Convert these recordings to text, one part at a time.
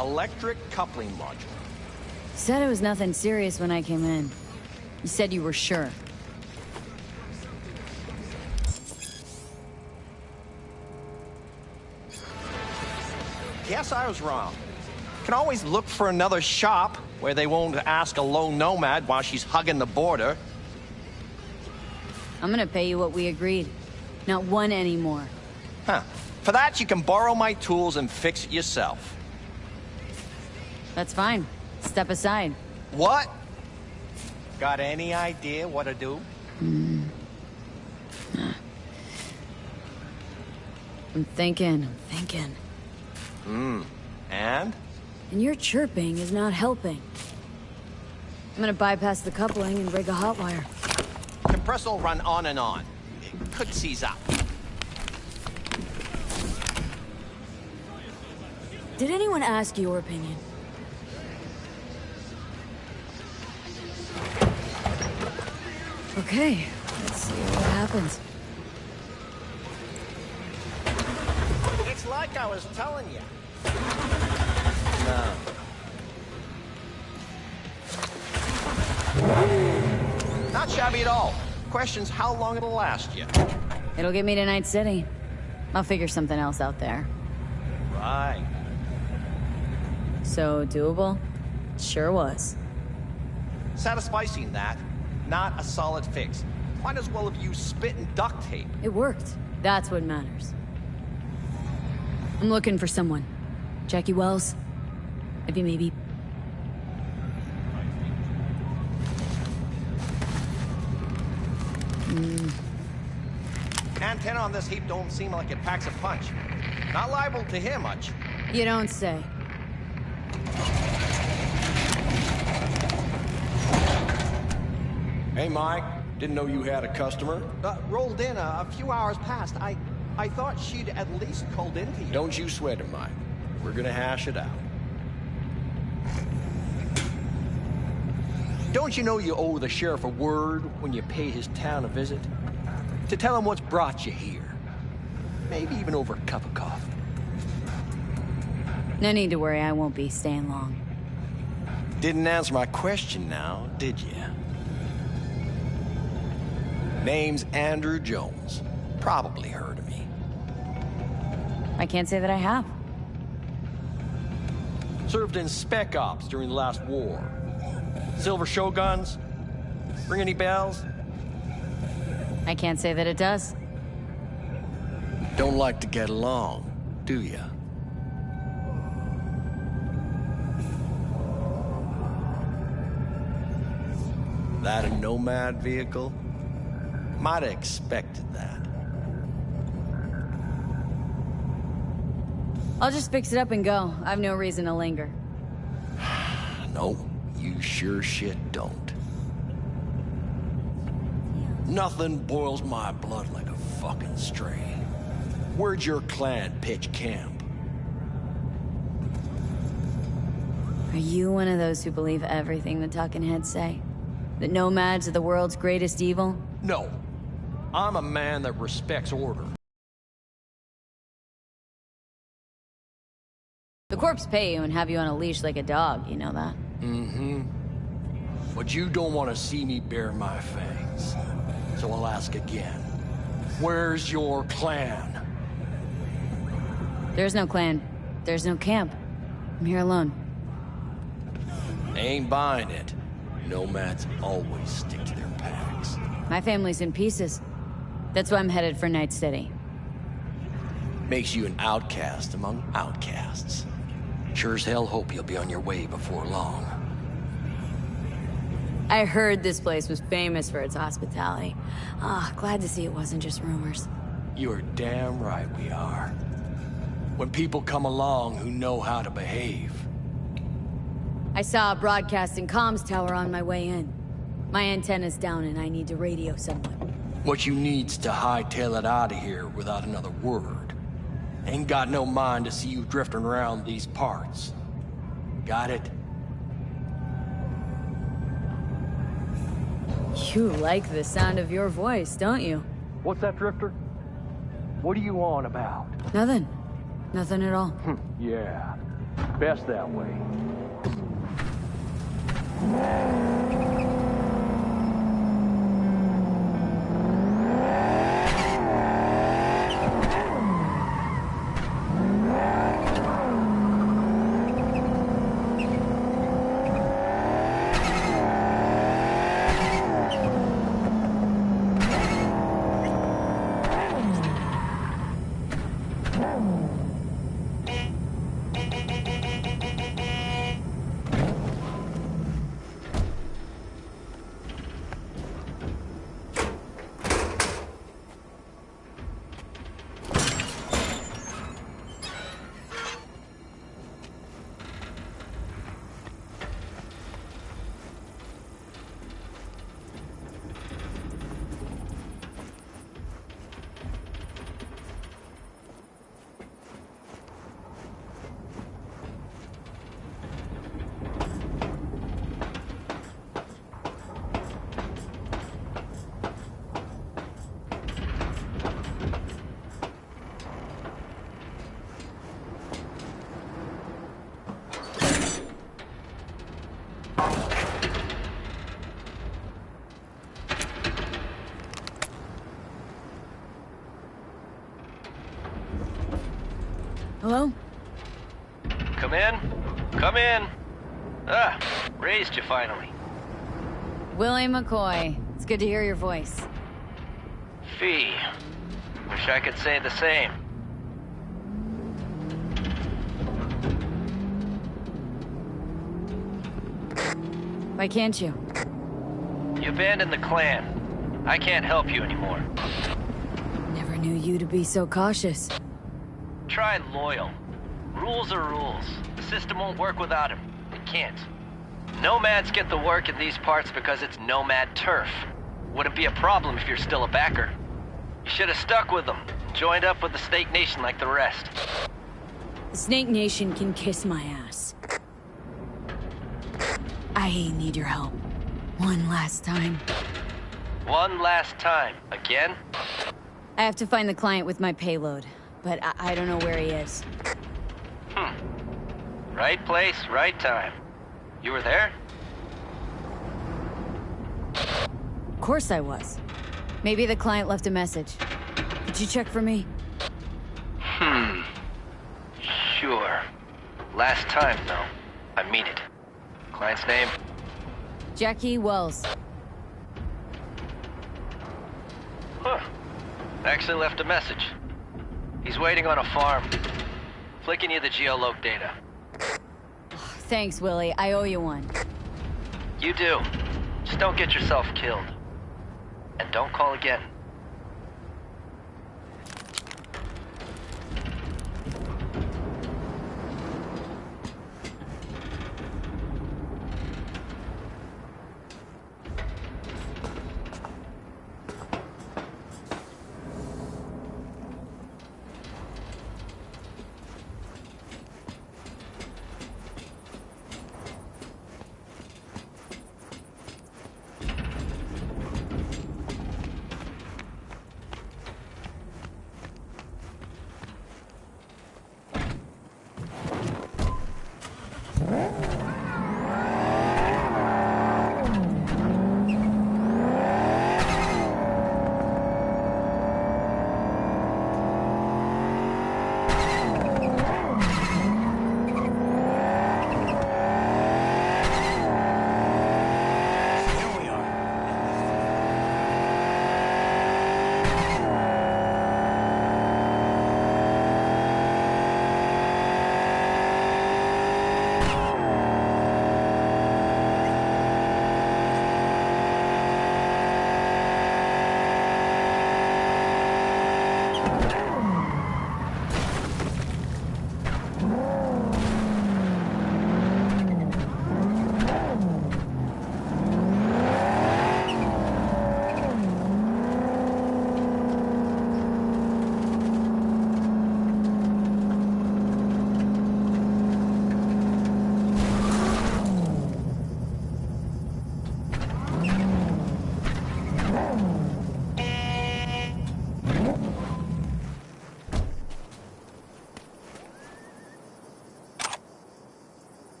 Electric coupling module. Said it was nothing serious when I came in. You said you were sure. Guess I was wrong. Can always look for another shop where they won't ask a lone nomad while she's hugging the border. I'm gonna pay you what we agreed. Not one anymore. Huh. For that, you can borrow my tools and fix it yourself. That's fine. Step aside. What? Got any idea what to do? I'm thinking. And? And your chirping is not helping. I'm gonna bypass the coupling and rig a hot wire. Compressor will run on and on. It could seize up. Did anyone ask your opinion? Okay, let's see what happens. It's like I was telling you. No. Not shabby at all. Question's how long it'll last you. It'll get me to Night City. I'll figure something else out there. Right. So doable? Sure was. Satisficing that. Not a solid fix. Might as well have used spit and duct tape. It worked. That's what matters. I'm looking for someone. Jackie Wells? Maybe... Antenna on this heap don't seem like it packs a punch. Not liable to hear much. You don't say. Hey, Mike. Didn't know you had a customer. Rolled in a few hours past. I thought she'd at least called in to you. Don't you sweat it, Mike. We're gonna hash it out. Don't you know you owe the sheriff a word when you pay his town a visit? To tell him what's brought you here. Maybe even over a cup of coffee. No need to worry, I won't be staying long. Didn't answer my question now, did you? Name's Andrew Jones. Probably heard of me. I can't say that I have. Served in Spec Ops during the last war. Silver Shoguns? Ring any bells? I can't say that it does. Don't like to get along, do ya? That a nomad vehicle? Might have expected that. I'll just fix it up and go. I've no reason to linger. No, you sure shit don't. Nothing boils my blood like a fucking strain. Where'd your clan pitch camp? Are you one of those who believe everything the talking heads say? That nomads are the world's greatest evil? No. I'm a man that respects order. The corps pay you and have you on a leash like a dog, you know that? Mm-hmm. But you don't want to see me bare my fangs. So I'll ask again. Where's your clan? There's no clan. There's no camp. I'm here alone. Ain't buying it. Nomads always stick to their packs. My family's in pieces. That's why I'm headed for Night City. Makes you an outcast among outcasts. Sure as hell hope you'll be on your way before long. I heard this place was famous for its hospitality. Glad to see it wasn't just rumors. You're damn right we are. When people come along who know how to behave. I saw a broadcasting comms tower on my way in. My antenna's down and I need to radio someone. What you need's to hightail it out of here without another word. Ain't got no mind to see you drifting around these parts. Got it? You like the sound of your voice, don't you? What's that, Drifter? What are you on about? Nothing. Nothing at all. Yeah. best that way. Hello? Come in. Come in. Ah, raised you finally. Willie McCoy. It's good to hear your voice. Fee. Wish I could say the same. Why can't you? You abandoned the clan. I can't help you anymore. Never knew you to be so cautious. Try loyal. Rules are rules. The system won't work without him. It can't. Nomads get the work in these parts because it's nomad turf. Wouldn't be a problem if you're still a backer. You should have stuck with them. Joined up with the Snake Nation like the rest. The Snake Nation can kiss my ass. I need your help. One last time. One last time. Again? I have to find the client with my payload, but I don't know where he is. Right place, right time. You were there? Of course I was. Maybe the client left a message. Could you check for me? Sure. Last time, though. I mean it. Client's name? Jackie Wells. Huh. Actually left a message. He's waiting on a farm. Flicking you the geoloc data. Thanks, Willie. I owe you one. You do. Just don't get yourself killed. And don't call again.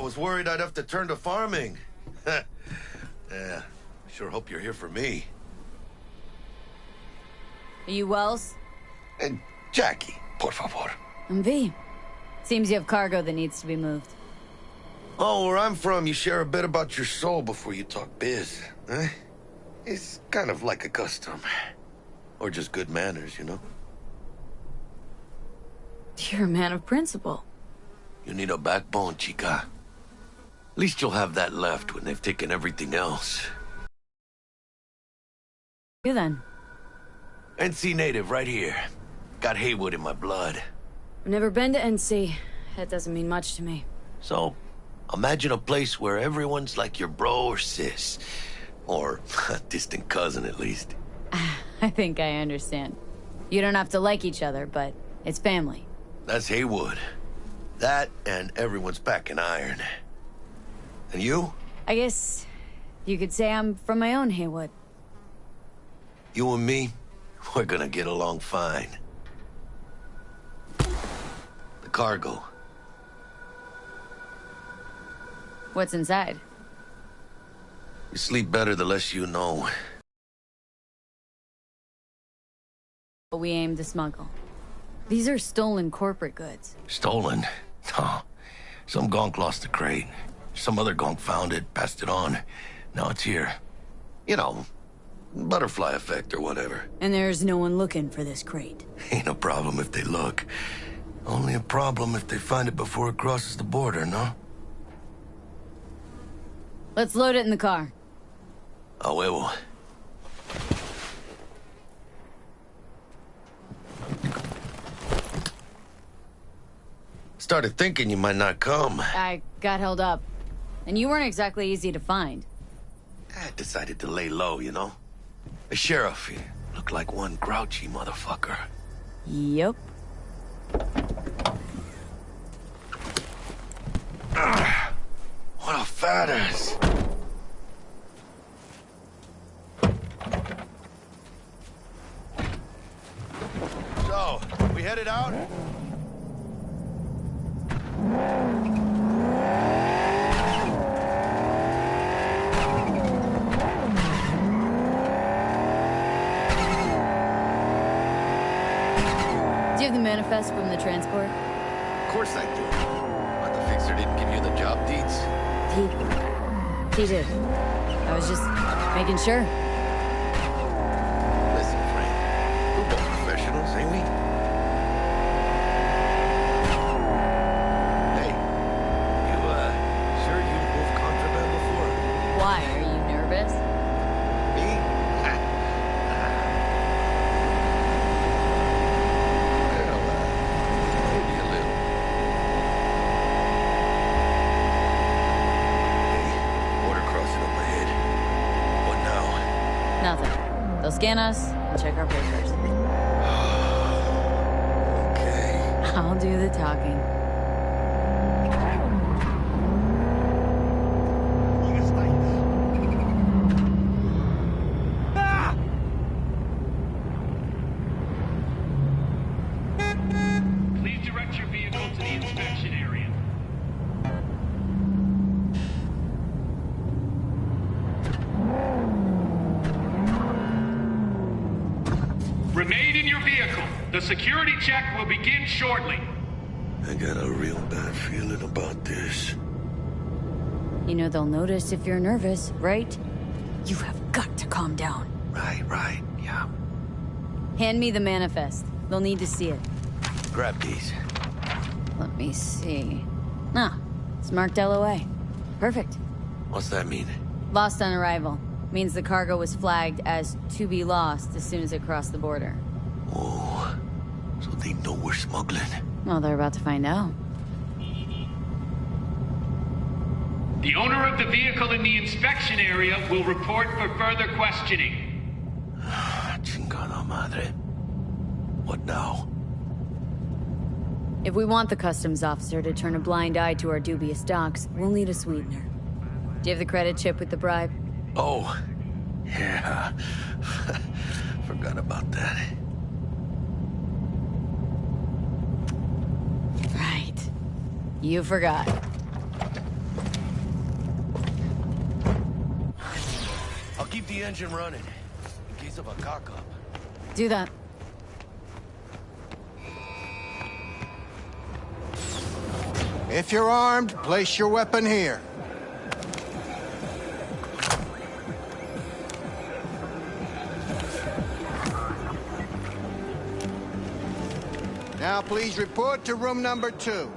was worried I'd have to turn to farming. Yeah, sure hope you're here for me. Are you Wells? And Jackie, por favor. I'm V. Seems you have cargo that needs to be moved. Oh, where I'm from, you share a bit about your soul before you talk biz, eh? It's kind of like a custom. Or just good manners, you know? You're a man of principle. You need a backbone, chica. At least you'll have that left when they've taken everything else. You then? NC native, right here. Got Haywood in my blood. I've never been to NC. That doesn't mean much to me. So, imagine a place where everyone's like your bro or sis. Or a distant cousin, at least. I think I understand. You don't have to like each other, but it's family. That's Haywood. That and everyone's back in iron. And you? I guess you could say I'm from my own Haywood. You and me, we're gonna get along fine. The cargo. What's inside? You sleep better the less you know. What we aim to smuggle. These are stolen corporate goods. Stolen? No. Some gonk lost the crate. Some other gonk found it, passed it on. Now it's here. You know, butterfly effect or whatever. And there's no one looking for this crate. Ain't a problem if they look. Only a problem if they find it before it crosses the border, no? Let's load it in the car. A huevo. Started thinking you might not come. I got held up. And you weren't exactly easy to find. I decided to lay low, you know? The sheriff, he looked like one grouchy motherfucker. Yup. What a fat ass. So, we headed out? Do you have the manifest from the transport? Of course I do. But the fixer didn't give you the job deeds? He did. I was just making sure. Listen, Frank. We're both professionals, ain't we? Hey, you, sure you've moved contraband before? Why? Are you nervous? Me? Well, maybe a little. Hey, border crossing up ahead. What now? Nothing. They'll scan us and check our papers. Okay. I'll do the talking. Please direct your vehicle to the inspection area. Remain in your vehicle. The security check will begin shortly. I got a real bad feeling about this. You know they'll notice if you're nervous, right? You have got to calm down. Right, yeah. Hand me the manifest. They'll need to see it. Grab these. Let me see. Ah, it's marked LOA. Perfect. What's that mean? Lost on arrival. Means the cargo was flagged as to be lost as soon as it crossed the border. Oh, so they know we're smuggling. Well, they're about to find out. The owner of the vehicle in the inspection area will report for further questioning. Chingada madre. What now? If we want the customs officer to turn a blind eye to our dubious docks, we'll need a sweetener. Do you have the credit chip with the bribe? Oh, yeah. Forgot about that. Right. You forgot. keep the engine running, in case of a cock-up. Do that. If you're armed, place your weapon here. Now please report to room number 2.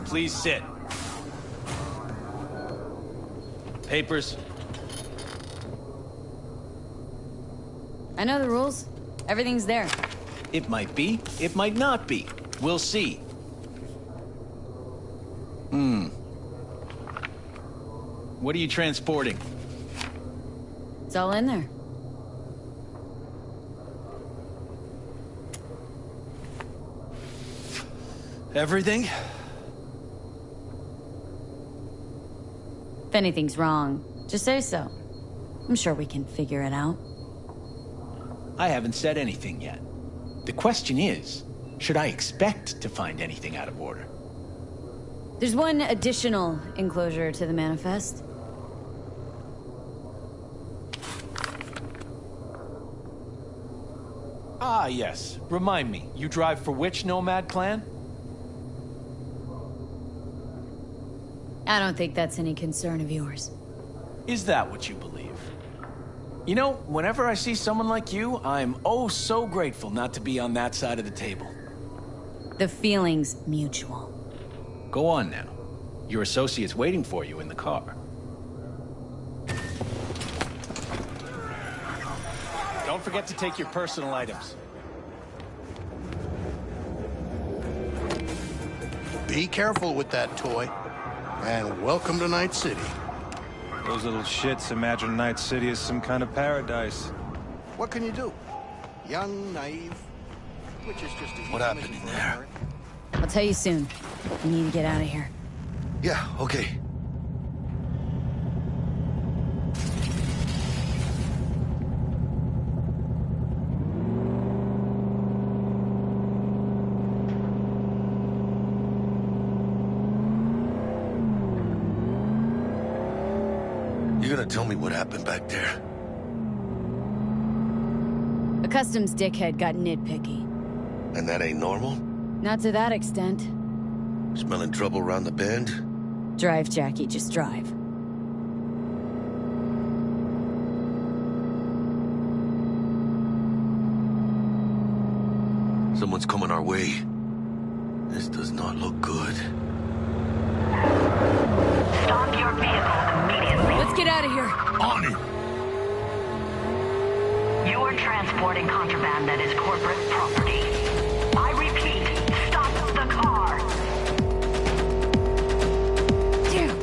Please sit. Papers. I know the rules. Everything's there. It might be, it might not be. We'll see. What are you transporting? It's all in there. Everything? If anything's wrong, just say so. I'm sure we can figure it out. I haven't said anything yet. The question is, should I expect to find anything out of order? There's one additional enclosure to the manifest. Ah, yes. Remind me, you drive for which Nomad clan? I don't think that's any concern of yours. Is that what you believe? You know, whenever I see someone like you, I'm oh so grateful not to be on that side of the table. The feeling's mutual. Go on now. Your associate's waiting for you in the car. Don't forget to take your personal items. Be careful with that toy. And welcome to Night City. Those little shits imagine Night City as some kind of paradise. What can you do? Young, naive, which is just as What happened in there? I'll tell you soon. We need to get out of here. Yeah, okay. You gonna tell me what happened back there? A customs dickhead got nitpicky. And that ain't normal? Not to that extent. Smelling trouble around the bend? Drive, Jackie, just drive. Someone's coming our way. This does not look good. Stop your vehicle immediately. Let's get out of here. On it! You are transporting contraband that is corporate property. I repeat, stop the car. Damn.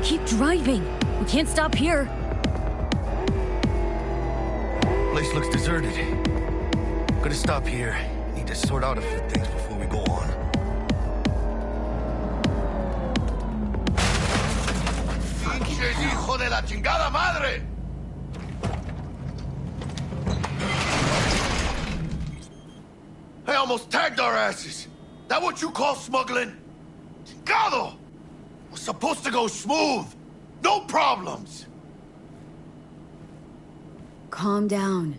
Keep driving. We can't stop here. Place looks deserted. Gonna stop here. Need to sort out a few things before we go on. ¡Pinches hijo de la chingada madre! I almost tagged our asses. That what you call smuggling? Chingado! Was supposed to go smooth. No problems. Calm down.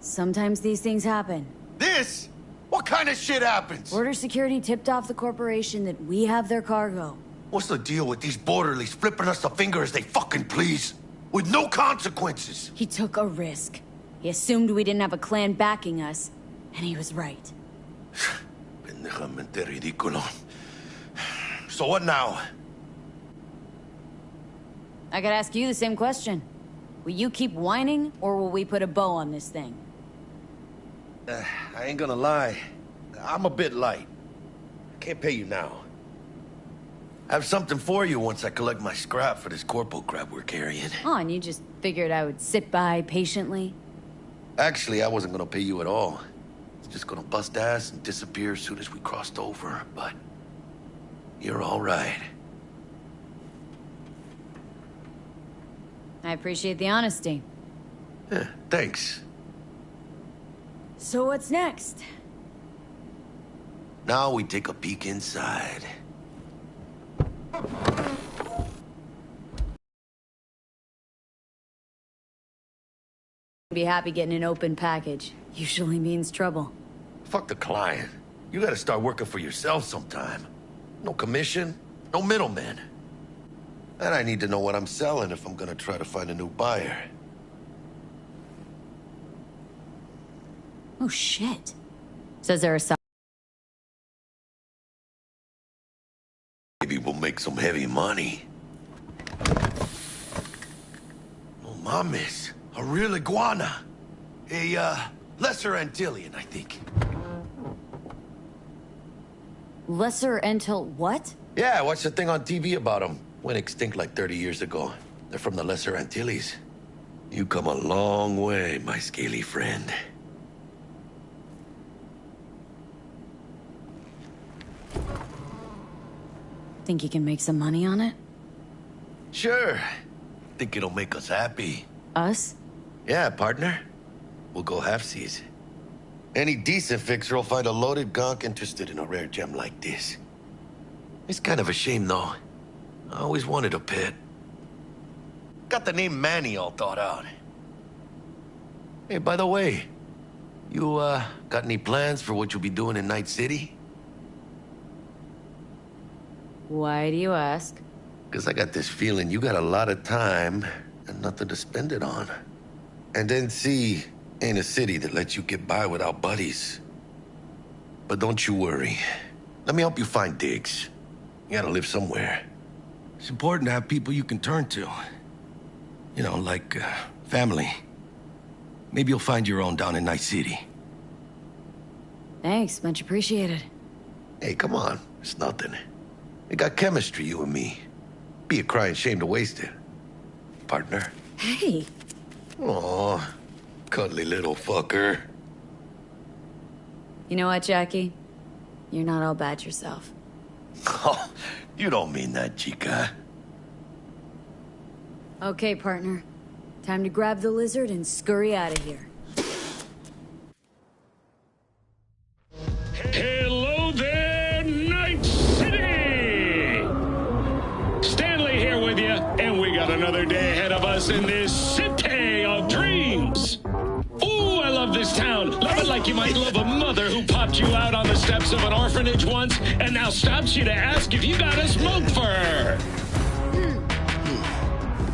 Sometimes these things happen. This? What kind of shit happens? Border security tipped off the corporation that we have their cargo. What's the deal with these borderlies flipping us the finger as they fucking please? With no consequences? He took a risk. He assumed we didn't have a clan backing us, and he was right. Pendejamente ridículo. So what now? I could ask you the same question. Will you keep whining, or will we put a bow on this thing? I ain't gonna lie. I'm a bit light. I can't pay you now. I have something for you once I collect my scrap for this corpo crap we're carrying. Oh, and you just figured I would sit by patiently? Actually, I wasn't gonna pay you at all. It's just gonna bust ass and disappear as soon as we crossed over, but... you're all right. I appreciate the honesty. Yeah, thanks. So what's next? Now we take a peek inside. Be happy getting an open package. Usually means trouble. Fuck the client. You gotta start working for yourself sometime. No commission, no middleman. And I need to know what I'm selling if I'm gonna try to find a new buyer. Oh, shit. Says there are some... Maybe we'll make some heavy money. Oh, mames. A real iguana. A, lesser Antillean, I think. Lesser Antil... what? Yeah, I watched a thing on TV about them. Went extinct like 30 years ago. They're from the Lesser Antilles. You come a long way, my scaly friend. Think you can make some money on it? Sure. Think it'll make us happy. Us? Yeah, partner. We'll go halfsies. Any decent fixer will find a loaded gonk interested in a rare gem like this. It's kind of a shame, though. I always wanted a pet. Got the name Manny all thought out. Hey, by the way, you, got any plans for what you'll be doing in Night City? Why do you ask? Because I got this feeling you got a lot of time and nothing to spend it on. And NC ain't a city that lets you get by without buddies. But don't you worry. Let me help you find digs. You gotta live somewhere. It's important to have people you can turn to. You know, like, family. Maybe you'll find your own down in Night City. Thanks, much appreciated. Hey, come on. It's nothing. We got chemistry, you and me. Be a crying shame to waste it. Partner. Hey. Aw, cuddly little fucker. You know what, Jackie? You're not all bad yourself. Oh, you don't mean that, chica. Okay, partner. Time to grab the lizard and scurry out of here. Hello there, Night City! Stanley here with you, and we got another day ahead of us in this city of dreams. Ooh, I love this town. Love it like you might love a mother who popped you out on the steps of an orphanage once and now stops you to ask if you got a smoke for her.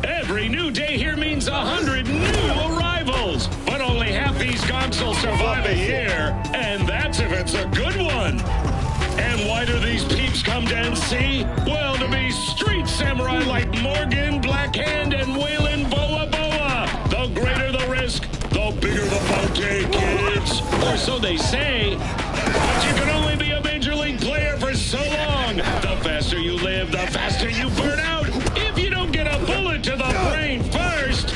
Every new day here means 100 new arrivals, but only half these gonks will survive a year, and that's if it's a good one. And why do these peeps come to NC? Well, to be street samurai like Morgan, Blackhand, and Waylon Boa Boa. The greater the risk, the bigger the bounty, kids. Or so they say. But you can only be a major league player for so long. The faster you live, the faster you burn out. If you don't get a bullet to the brain first.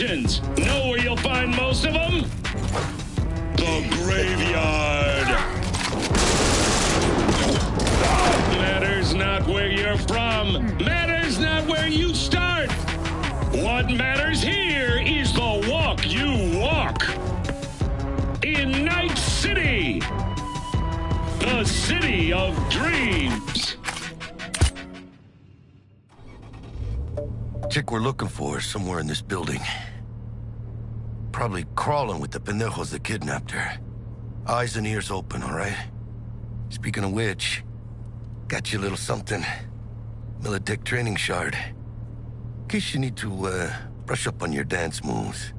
locations. Know where you'll find most of them? The graveyard. Matters not where you're from. Matters not where you start. What matters here is the walk you walk. In Night City. The city of dreams. Chick we're looking for is somewhere in this building. Probably crawling with the pendejos that kidnapped her. Eyes and ears open, all right? Speaking of which, got you a little something. Militech training shard. In case you need to, brush up on your dance moves.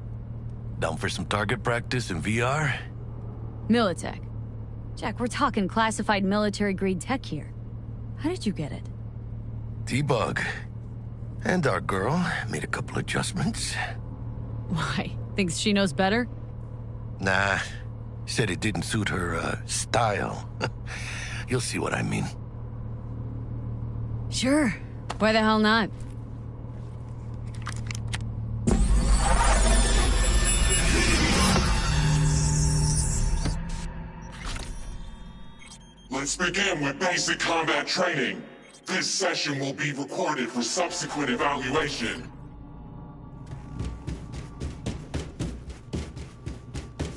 Down for some target practice in VR? Militech. Jack, we're talking classified military-grade tech here. How did you get it? T-Bug. And our girl made a couple adjustments. Why? Thinks she knows better? Nah. Said it didn't suit her, style. You'll see what I mean. Sure. Why the hell not? Let's begin with basic combat training. This session will be recorded for subsequent evaluation.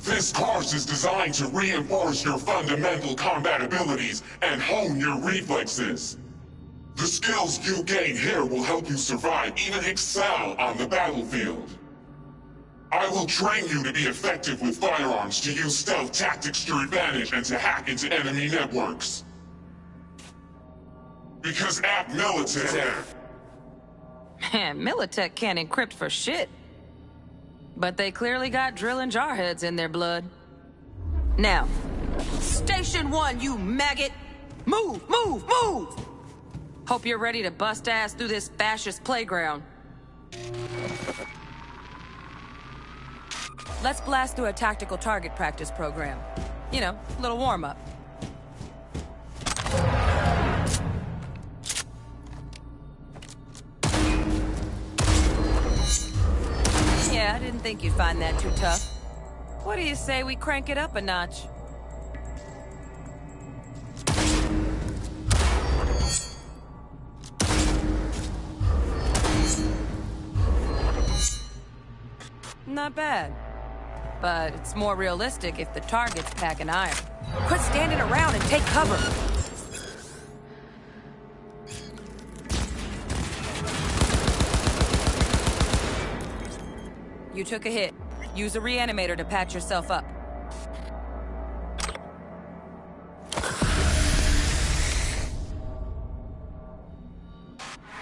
This course is designed to reinforce your fundamental combat abilities and hone your reflexes. The skills you gain here will help you survive, even excel on the battlefield. I will train you to be effective with firearms, to use stealth tactics to your advantage, and to hack into enemy networks. Because at Militech... Man, Militech can't encrypt for shit. But they clearly got drill and jarheads in their blood. Now, Station 1, you maggot! Move, move, move! Hope you're ready to bust ass through this fascist playground. Let's blast through a tactical target practice program. You know, a little warm-up. Yeah, I didn't think you'd find that too tough. What do you say we crank it up a notch? Not bad. But it's more realistic if the target's packing iron. Quit standing around and take cover! You took a hit. Use a reanimator to patch yourself up.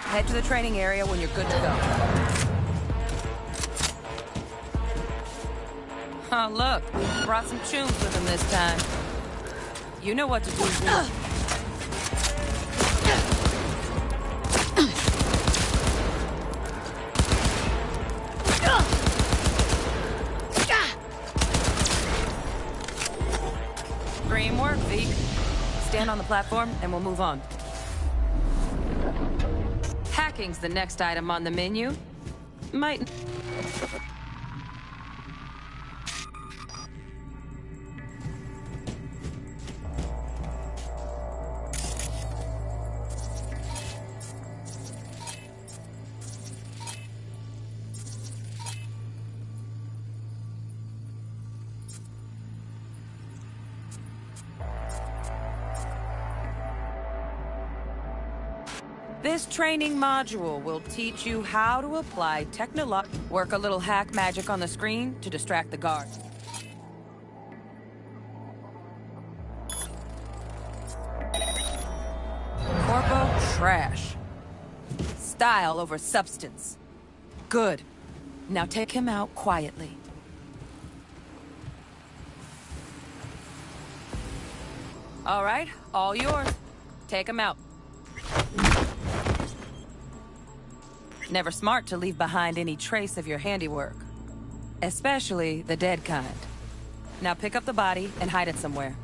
Head to the training area when you're good to go. Oh, look. Brought some tunes with him this time. You know what to do. Dream work, Zeke. Stand on the platform and we'll move on. Hacking's the next item on the menu. Might... This training module will teach you how to apply work a little hack magic on the screen to distract the guards. Corpo trash. Style over substance. Good. Now take him out quietly. All right, all yours. Take him out. Never smart to leave behind any trace of your handiwork. Especially the dead kind. Now pick up the body and hide it somewhere.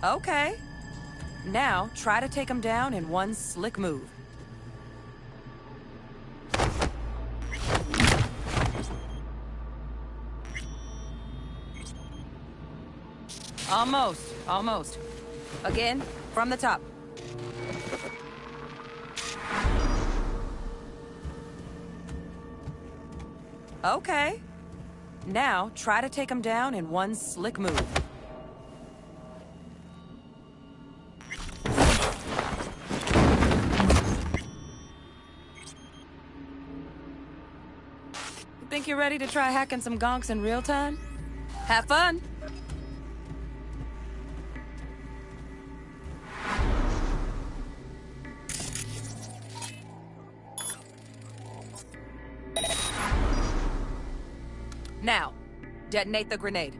Okay. Now, try to take him down in one slick move. Almost, almost. Again, from the top. Okay. Now, try to take him down in one slick move. You think you're ready to try hacking some gonks in real time? Have fun! Now, detonate the grenade.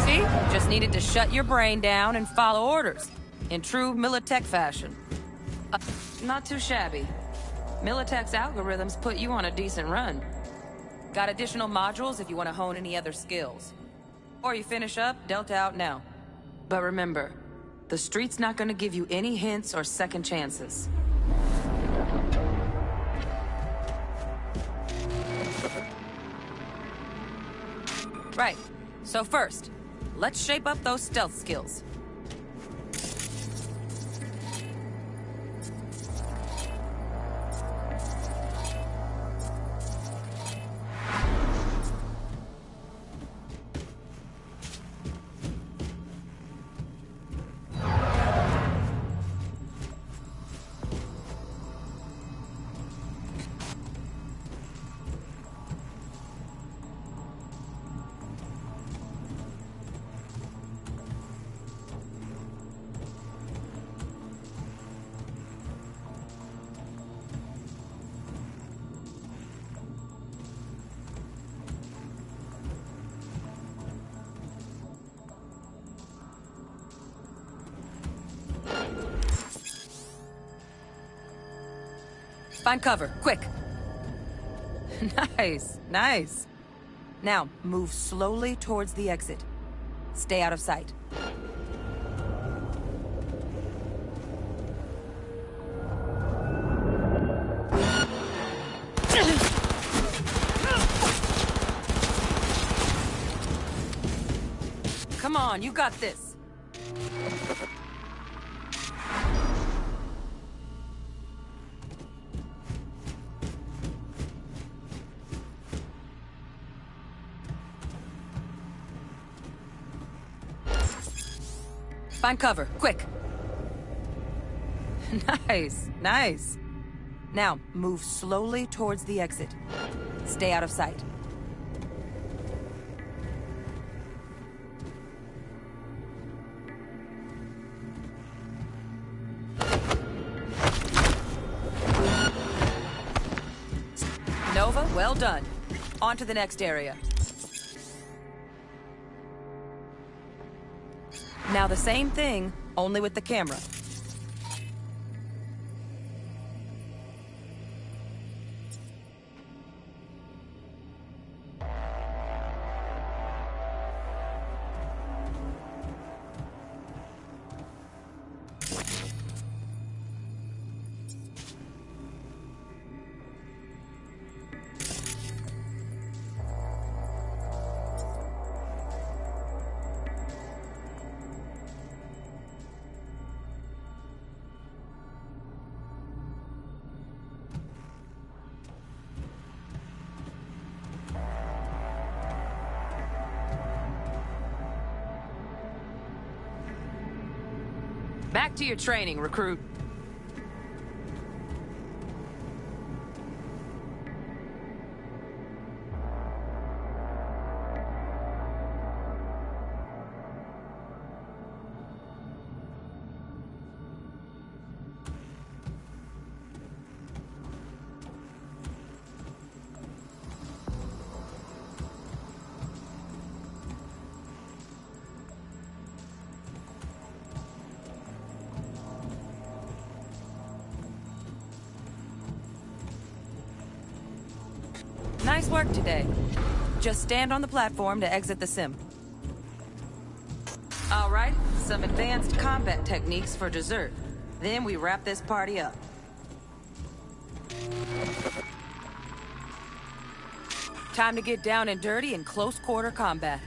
See? Just needed to shut your brain down and follow orders. In true Militech fashion. Not too shabby. Militech's algorithms put you on a decent run. Got additional modules if you want to hone any other skills. Or you finish up, Delta out now. But remember, the street's not gonna give you any hints or second chances. Right. So first, let's shape up those stealth skills. Find cover, quick. Nice, nice. Now, move slowly towards the exit. Stay out of sight. Come on, you got this. Find cover, quick. Nice, nice. Now, move slowly towards the exit. Stay out of sight. Nova, well done. On to the next area. Now the same thing, only with the camera. Back to your training, recruit. Nice work today. Just stand on the platform to exit the sim. All right, some advanced combat techniques for dessert. Then we wrap this party up. Time to get down and dirty in close quarter combat.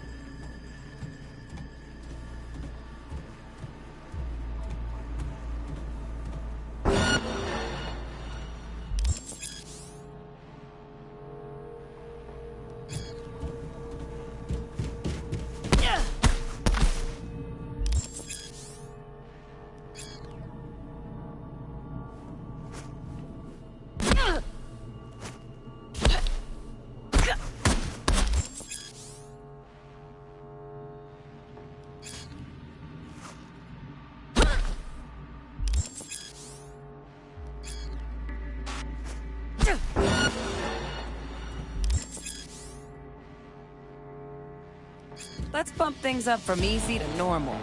Let's bump things up from easy to normal.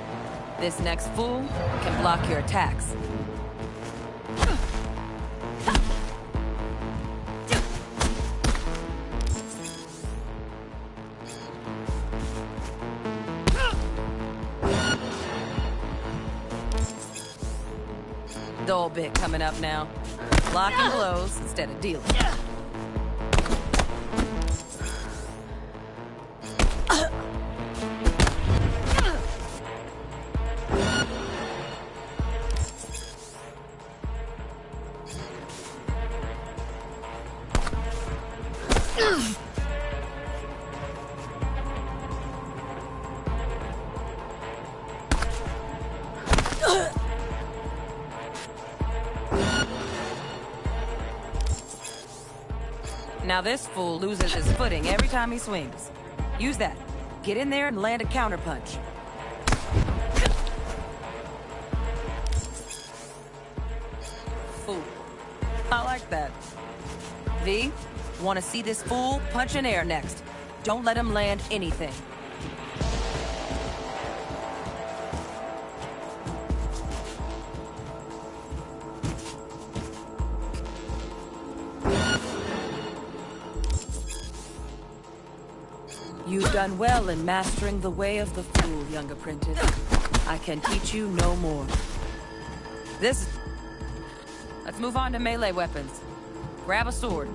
This next fool can block your attacks. Dull bit coming up now. Blocking blows instead of dealing. Now this fool loses his footing every time he swings. Use that. Get in there and land a counterpunch. Fool. I like that. V, want to see this fool punch in air next. Don't let him land anything. You've done well in mastering the way of the fool, young apprentice. I can teach you no more. Let's move on to melee weapons. Grab a sword.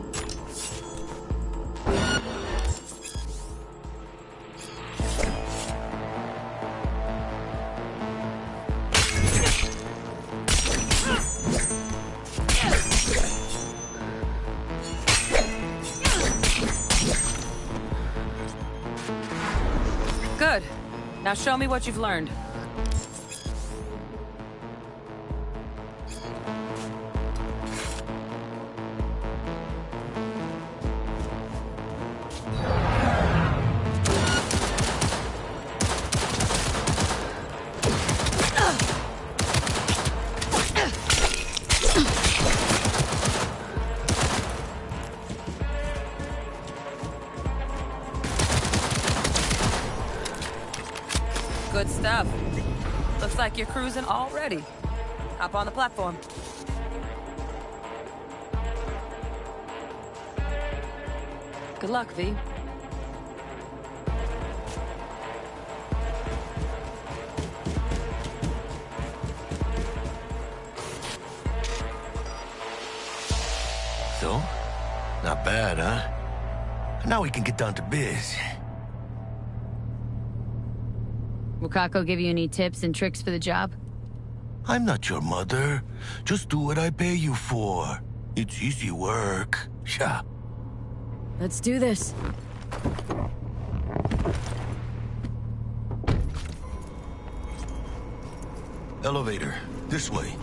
Good. Now show me what you've learned. Good stuff. Looks like you're cruising already. Hop on the platform. Good luck, V. So? Not bad, huh? Now we can get down to biz. Will Kako give you any tips and tricks for the job? I'm not your mother. Just do what I pay you for. It's easy work. Yeah. Let's do this. Elevator. This way.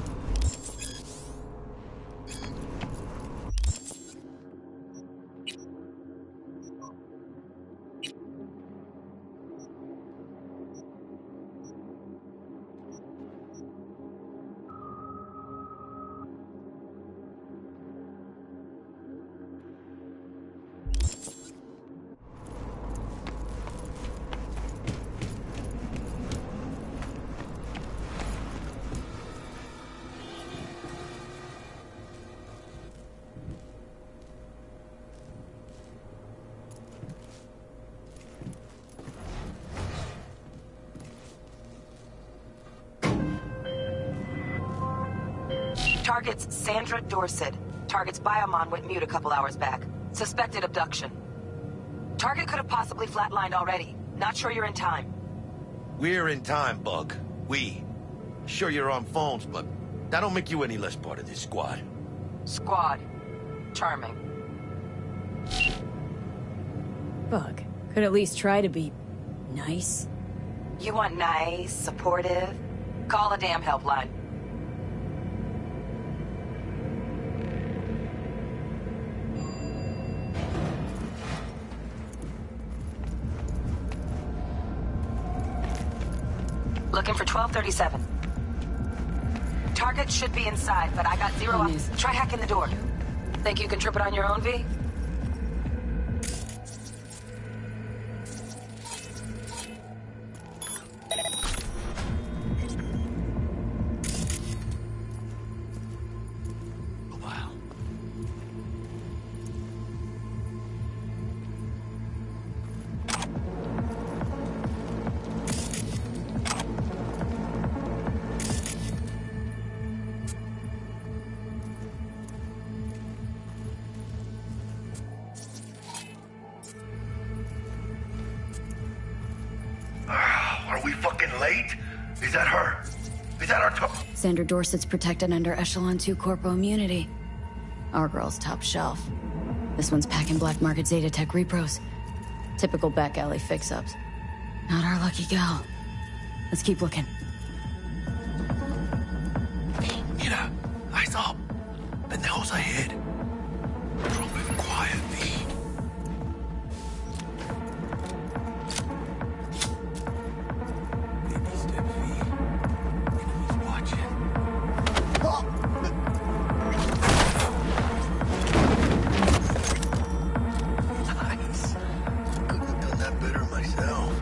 Target's Sandra Dorset. Target's biomon went mute a couple hours back. Suspected abduction. Target could have possibly flatlined already. Not sure you're in time. We're in time, Bug. We. Sure you're on phones, but that don't make you any less part of this squad. Squad. Charming. Bug, could at least try to be nice. You want nice, supportive? Call a damn helpline. Looking for 1237. Target should be inside, but I got zero up. Try hacking the door. Think you can trip it on your own, V? Are we fucking late? Is that her? Is that our Sandra Dorset's protected under Echelon 2 Corpo immunity. Our girl's top shelf. This one's packing black market Zeta Tech repros. Typical back alley fix-ups. Not our lucky gal. Let's keep looking. Mira, eyes up. Pendejos ahead. Drop it quiet, V. Baby step, V. Enemies watching. Nice. Couldn't have done that better myself.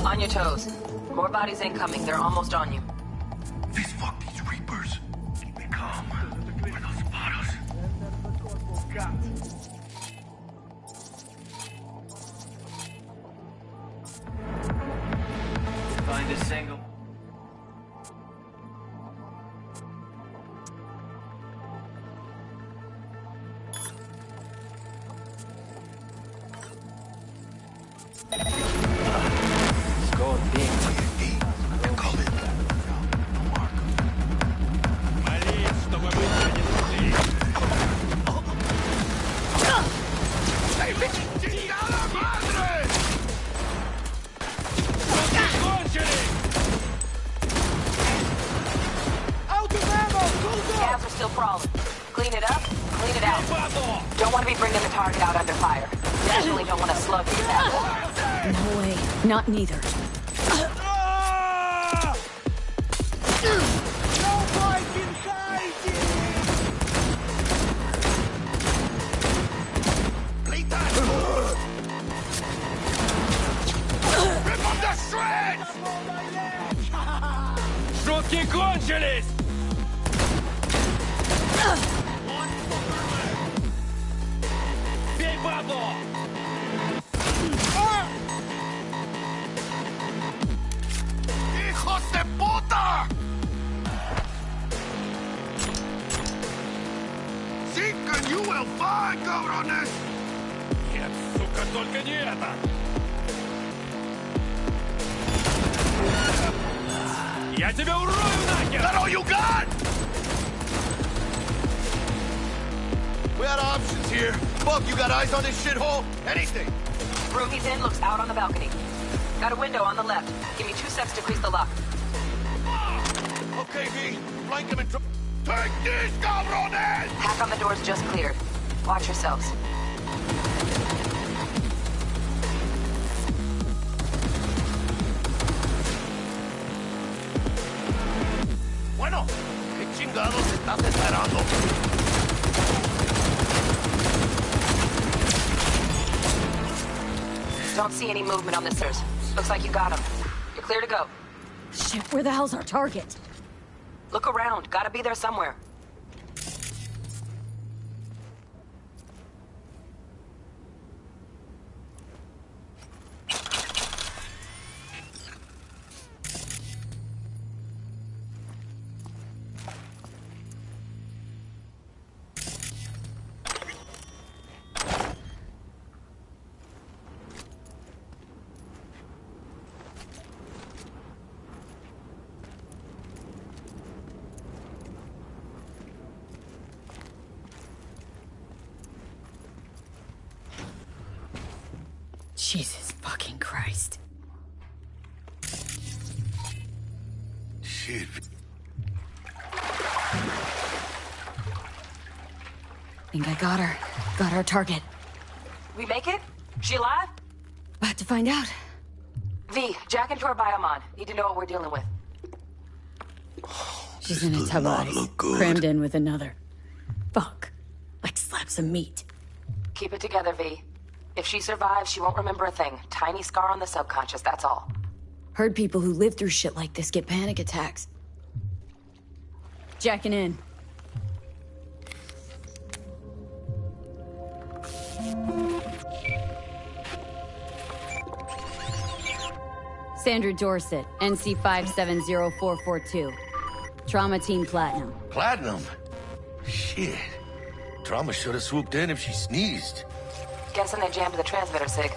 On your toes. More bodies incoming. They're almost on you. Fist fuck these Reapers. Keep me calm. Or they'll spot us. Find a single. Go big. Scabs are still crawling. Clean it up, clean it out. Don't want to be bringing the target out under fire. Definitely don't want to slug these assholes. No way. Not neither. Rip up the shreds! Шутки кончились! Бей бабу! ¡Hijos de puta! Seeking you will find, cabrones! Нет, сука, только не это! Я тебя урою нахер! Is that all you got? We had options here. Buck, you got eyes on this shithole? Anything? Ruby's in looks out on the balcony. Got a window on the left. Give me 2 seconds to grease the lock. Okay, V. Flank him and take these cabrones! Hack on the doors just cleared. Watch yourselves. Bueno, ¿qué chingados estás esperando? Don't see any movement on the stairs. Looks like you got him. You're clear to go. Shit, where the hell's our target? Look around. Gotta be there somewhere. Jesus fucking Christ. Shit. Think I got her. Got our target. We make it? She alive? About to find out. V, jack into her biomon. Need to know what we're dealing with. She's in a tub of ice, crammed in with another. Fuck. Like slabs of meat. Keep it together, V. If she survives, she won't remember a thing. Tiny scar on the subconscious, that's all. Heard people who live through shit like this get panic attacks. Jacking in. Sandra Dorset, NC 570442. Trauma Team Platinum. Platinum? Shit. Trauma should have swooped in if she sneezed. Guessing they jammed the transmitter, Sig.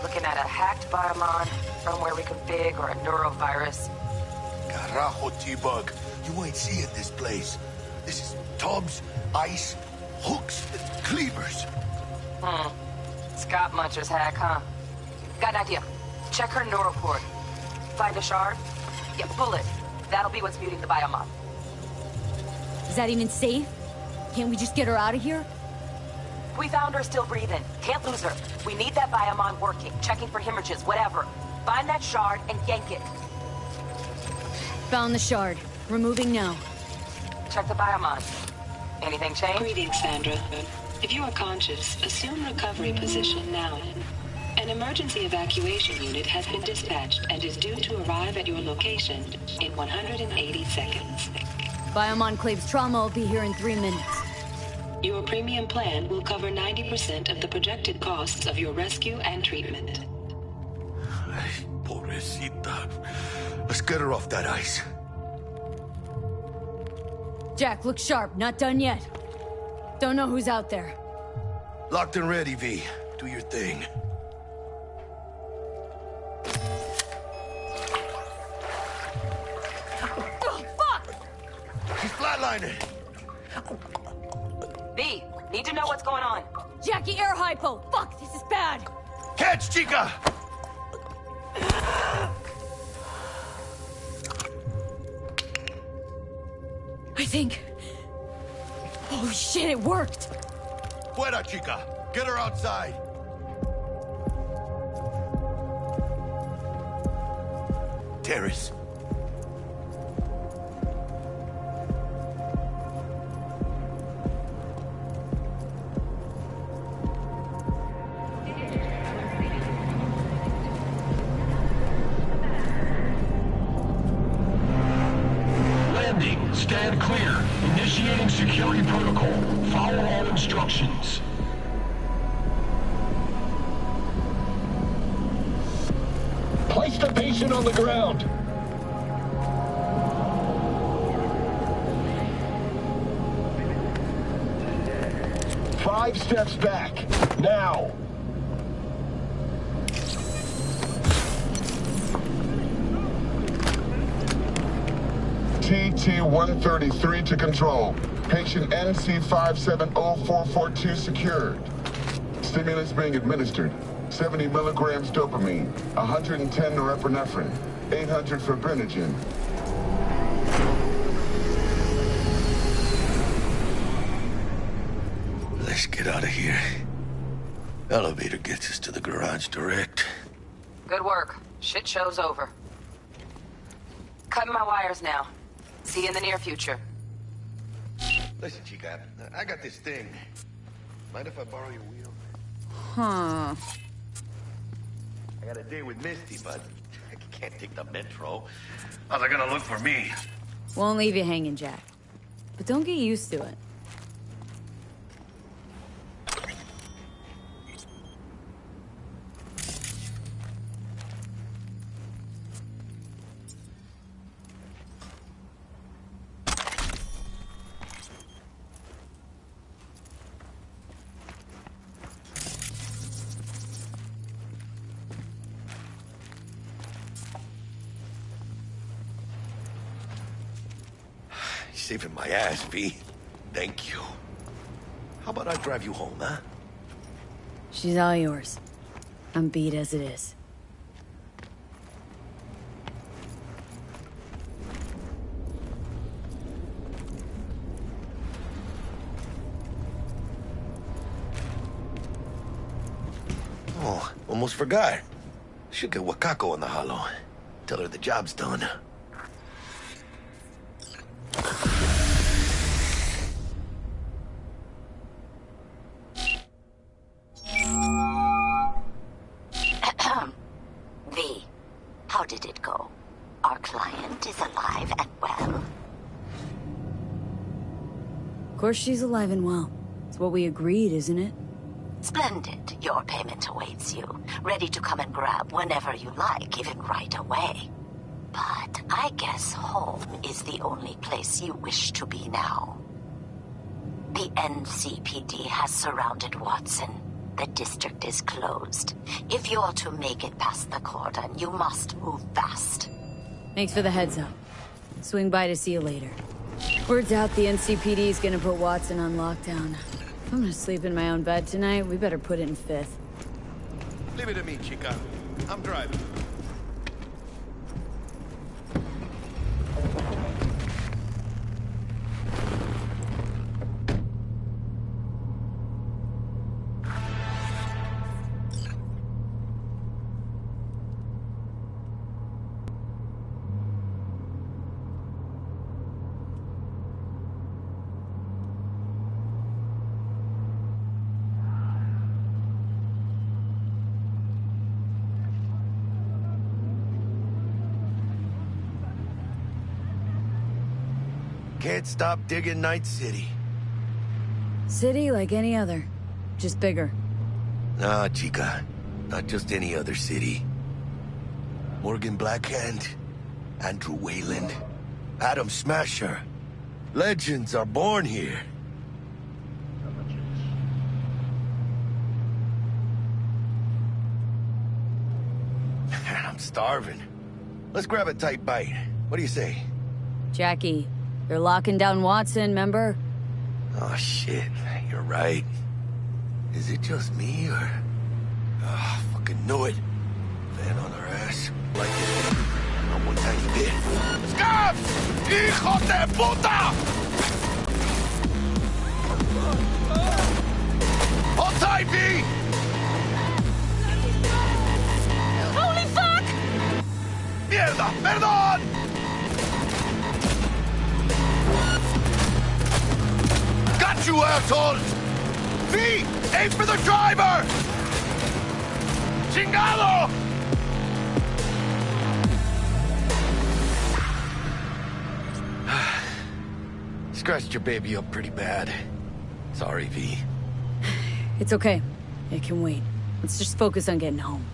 Looking at a hacked biomon, firmware reconfig, or a neurovirus. Carajo, T-Bug. You ain't seeing this place. This is tubs, ice, hooks, and cleavers. Scott Muncher's hack, huh? Got an idea. Check her neuroport. Find a shard? Yeah, pull it. That'll be what's muting the biomon. Is that even safe? Can't we just get her out of here? We found her still breathing. Can't lose her. We need that biomon working, checking for hemorrhages, whatever. Find that shard and yank it. Found the shard. Removing now. Check the biomon. Anything change? Greetings, Sandra. If you are conscious, assume recovery position now. An emergency evacuation unit has been dispatched and is due to arrive at your location in 180 seconds. Biomon claims trauma will be here in 3 minutes. Your premium plan will cover 90% of the projected costs of your rescue and treatment. Ay, pobrecita. Let's get her off that ice. Jack, look sharp. Not done yet. Don't know who's out there. Locked and ready, V. Do your thing. Oh, fuck! She's flatlining. V, need to know what's going on. Jackie, air hypo! Fuck, this is bad! Catch, chica! I think... Oh shit, it worked! Fuera, chica! Get her outside! Terrace. Stand clear. Initiating security protocol. Follow all instructions. Place the patient on the ground. Five steps back. Now. TT-133 to control. Patient NC 570442 secured. Stimulants being administered. 70 milligrams dopamine, 110 norepinephrine, 800 fibrinogen. Let's get out of here. Elevator gets us to the garage direct. Good work. Shit show's over. Cutting my wires now. See you in the near future. Listen, Chica, I got this thing. Mind if I borrow your wheel? Huh. I got a date with Misty, but I can't take the metro. How's they gonna look for me? Won't leave you hanging, Jack. But don't get used to it. Saving my ass, V. Thank you. How about I drive you home, huh? She's all yours. I'm beat as it is. Oh, almost forgot. Should get Wakako on the holo. Tell her the job's done. V, how did it go? Our client is alive and well. Of course she's alive and well. It's what we agreed, isn't it? Splendid. Your payment awaits you. Ready to come and grab whenever you like, even right away. But I guess home is the only place you wish to be now. The NCPD has surrounded Watson. The district is closed. If you're to make it past the cordon, you must move fast. Thanks for the heads up. Swing by to see you later. Word's out the NCPD is gonna put Watson on lockdown. If I'm gonna sleep in my own bed tonight, we better put it in fifth. Leave it to me, Chica. I'm driving. Can't stop digging Night City. City like any other, just bigger. Nah, Chica. Not just any other city. Morgan Blackhand, Andrew Wayland, Adam Smasher. Legends are born here. I'm starving. Let's grab a tight bite. What do you say? Jackie, they're locking down Watson, remember? Oh, shit. You're right. Is it just me, or... Oh, fucking knew it. Van on our ass. Like it. Not one tiny bit. Scabs! Hijo de puta! Hold tight, V! Holy fuck! Mierda! Perdón! Got you, assholes! V! Aim for the driver! Chingado! Scratched your baby up pretty bad. Sorry, V. It's okay. It can wait. Let's just focus on getting home.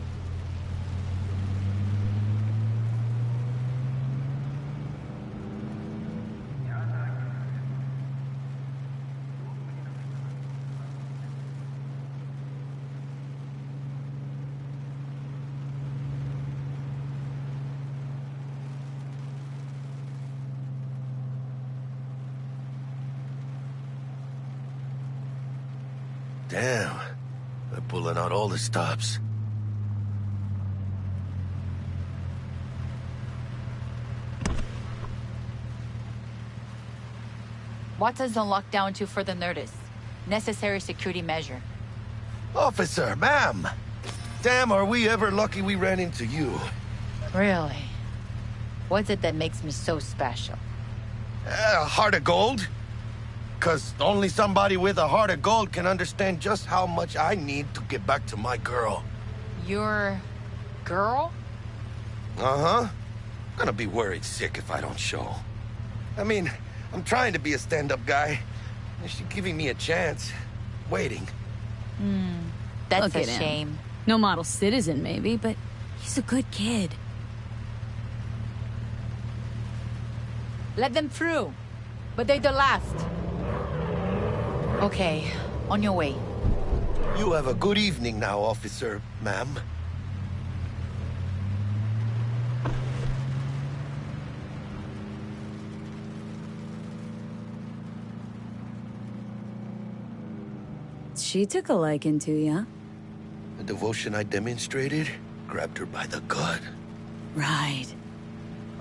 Damn. They're pulling out all the stops. Watson's on lockdown to further notice. Necessary security measure. Officer, ma'am. Damn, are we ever lucky we ran into you. Really? What's it that makes me so special? A heart of gold? Because only somebody with a heart of gold can understand just how much I need to get back to my girl. Your... girl? Uh-huh. Gonna be worried sick if I don't show. I mean, I'm trying to be a stand-up guy. She's giving me a chance. Waiting. That's Look a at him. shame. No model citizen, maybe, but he's a good kid. Let them through. But they're the last. Okay, on your way. You have a good evening now, officer, ma'am. She took a liking to ya. The devotion I demonstrated grabbed her by the gut. Right.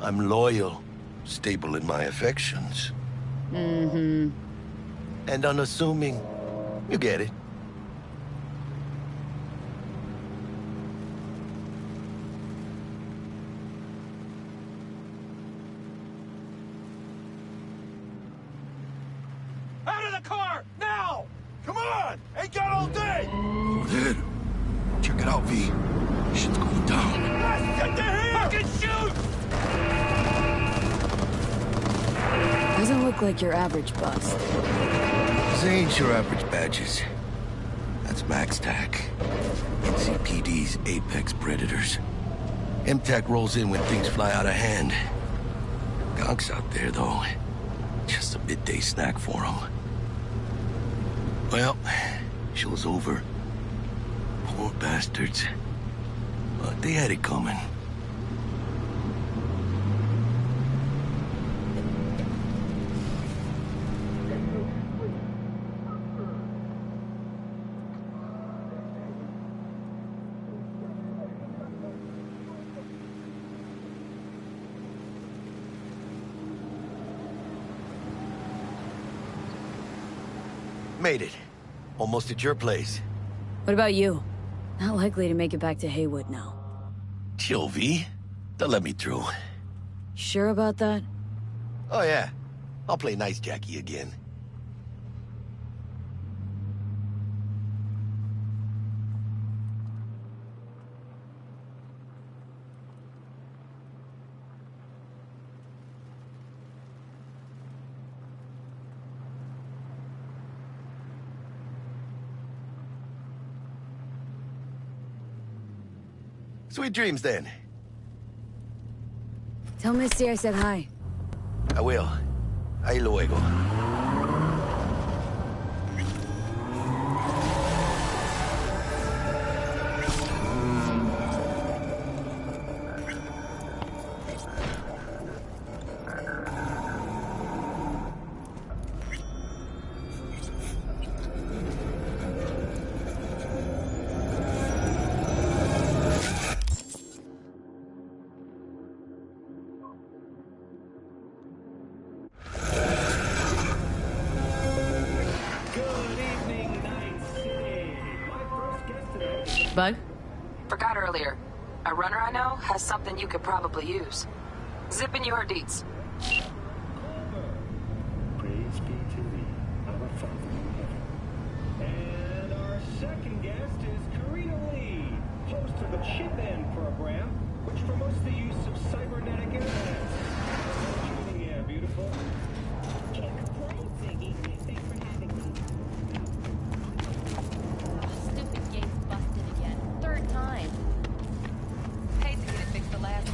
I'm loyal, stable in my affections. Mm-hmm. And unassuming. You get it. Out of the car! Now! Come on! Ain't got all day! Over there. Check it out, V. Shit's going down. Get the hell! Fucking shoot! Doesn't look like your average bust. These ain't your average badges. That's Max TAC. NCPD's apex predators. MTAC rolls in when things fly out of hand. Gonks out there, though. Just a midday snack for them. Well, show's over. Poor bastards. But they had it coming. Made it. Almost at your place. What about you? Not likely to make it back to Haywood now. Chill, V. They'll let me through. Sure about that? Oh, yeah. I'll play nice Jackie again. Sweet dreams, then. Tell Misty I said hi. I will. Ahí luego. Bug? Forgot earlier. A runner I know has something you could probably use. Zip in your deets. Praise be to thee, our Father in heaven. And our second guest is Karina Lee, host of the Chip In program, which promotes the use of cybernetic internet. Yeah, beautiful. Can't complain, Ziggy. Thanks for having me. Stupid game's busted again. Third time. Hate to get it fixed the last two.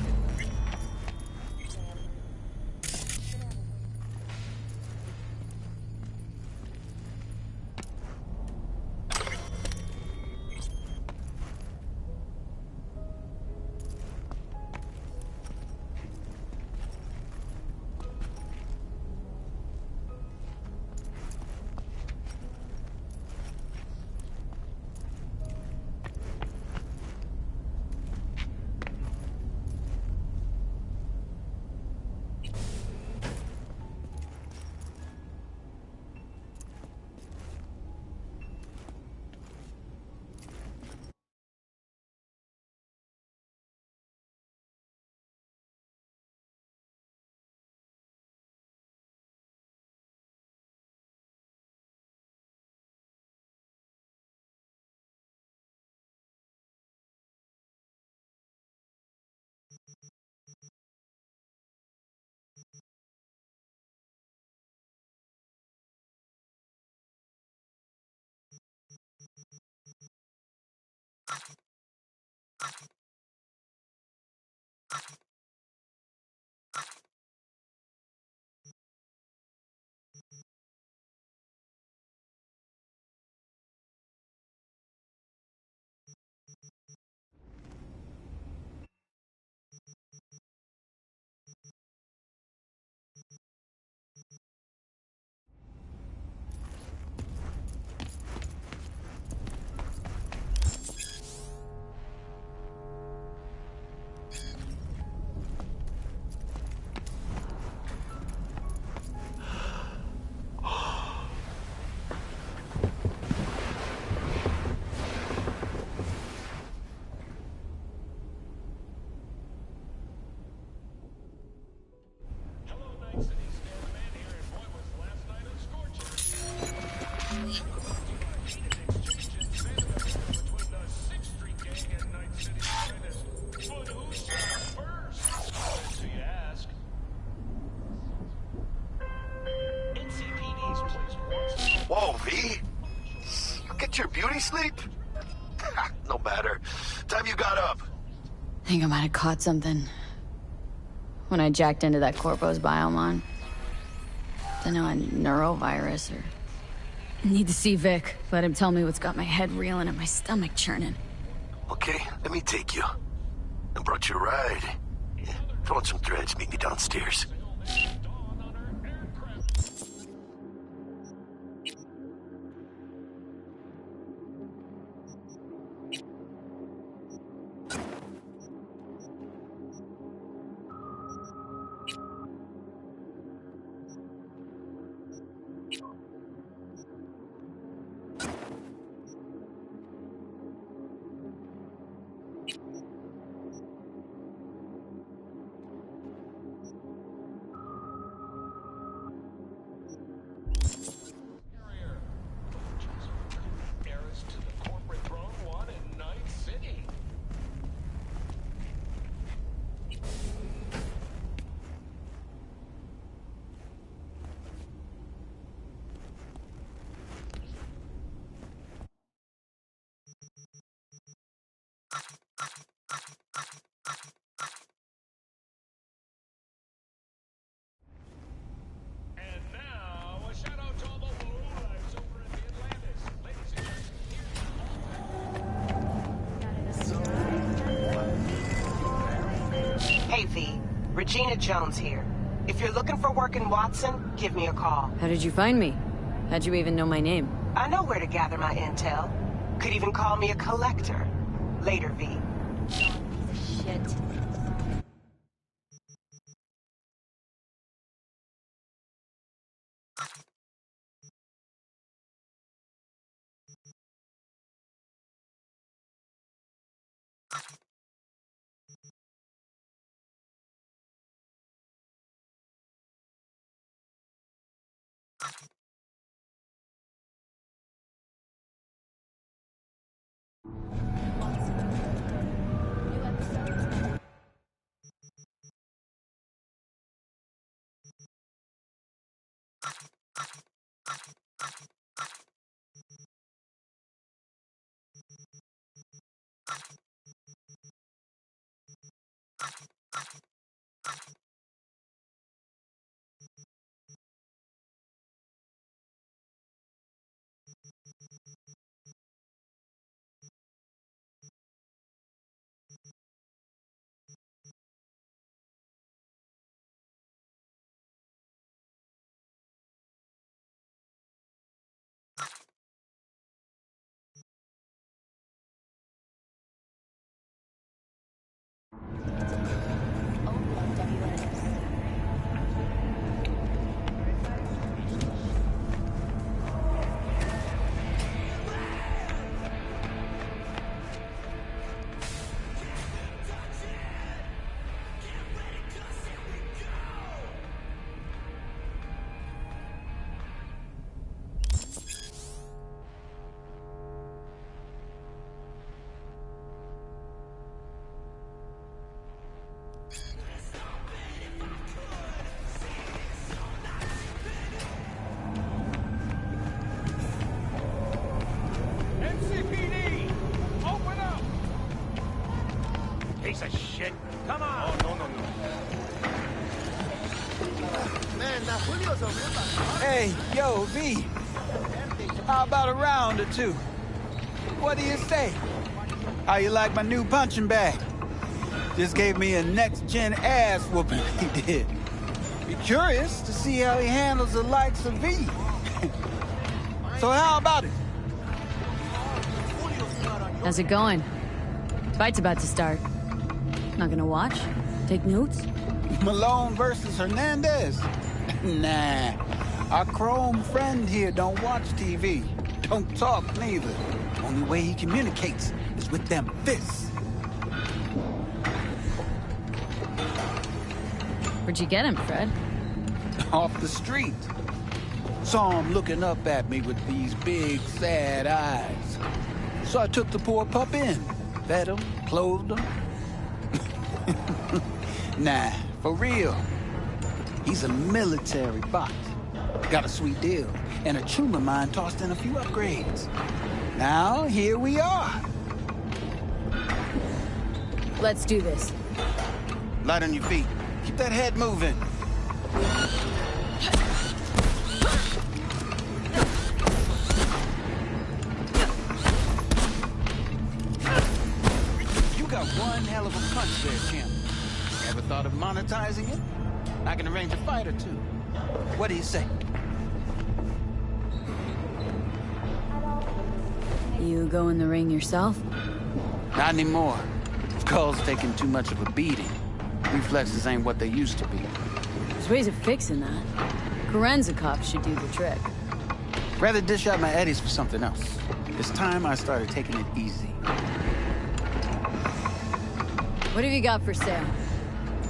Whoa, V. Look at your beauty sleep. No matter. Time you got up. Think I might have caught something when I jacked into that Corpo's biomon. Don't know, a neurovirus or... Need to see Vic. Let him tell me what's got my head reeling and my stomach churning. Okay, let me take you. I brought you a ride. Yeah, throw on some threads, meet me downstairs. Hey, V. Regina Jones here. If you're looking for work in Watson, give me a call. How did you find me? How'd you even know my name? I know where to gather my intel. Could even call me a collector. Later, V. Shit. Hey, yo, V. How about a round or two? What do you say? How you like my new punching bag? Just gave me a next-gen ass whooping, he did. Be curious to see how he handles the likes of V. So how about it? How's it going? Fight's about to start. Not gonna watch? Take notes? Malone versus Hernandez? Nah. Our chrome friend here don't watch TV. Don't talk neither. Only way he communicates is with them fists. Where'd you get him, Fred? Off the street. Saw him looking up at me with these big, sad eyes. So I took the poor pup in. Fed him, clothed him. Nah, for real. He's a military bot. Got a sweet deal, and a tumor mine tossed in a few upgrades. Now, here we are. Let's do this. Light on your feet. Keep that head moving. You got one hell of a punch there, champ. Ever thought of monetizing it? I can arrange a fight or two. What do you say? You go in the ring yourself? Not anymore. Skull's taking too much of a beating. Reflexes ain't what they used to be. There's ways of fixing that. Korenzikov should do the trick. Rather dish out my eddies for something else. It's time I started taking it easy. What have you got for sale?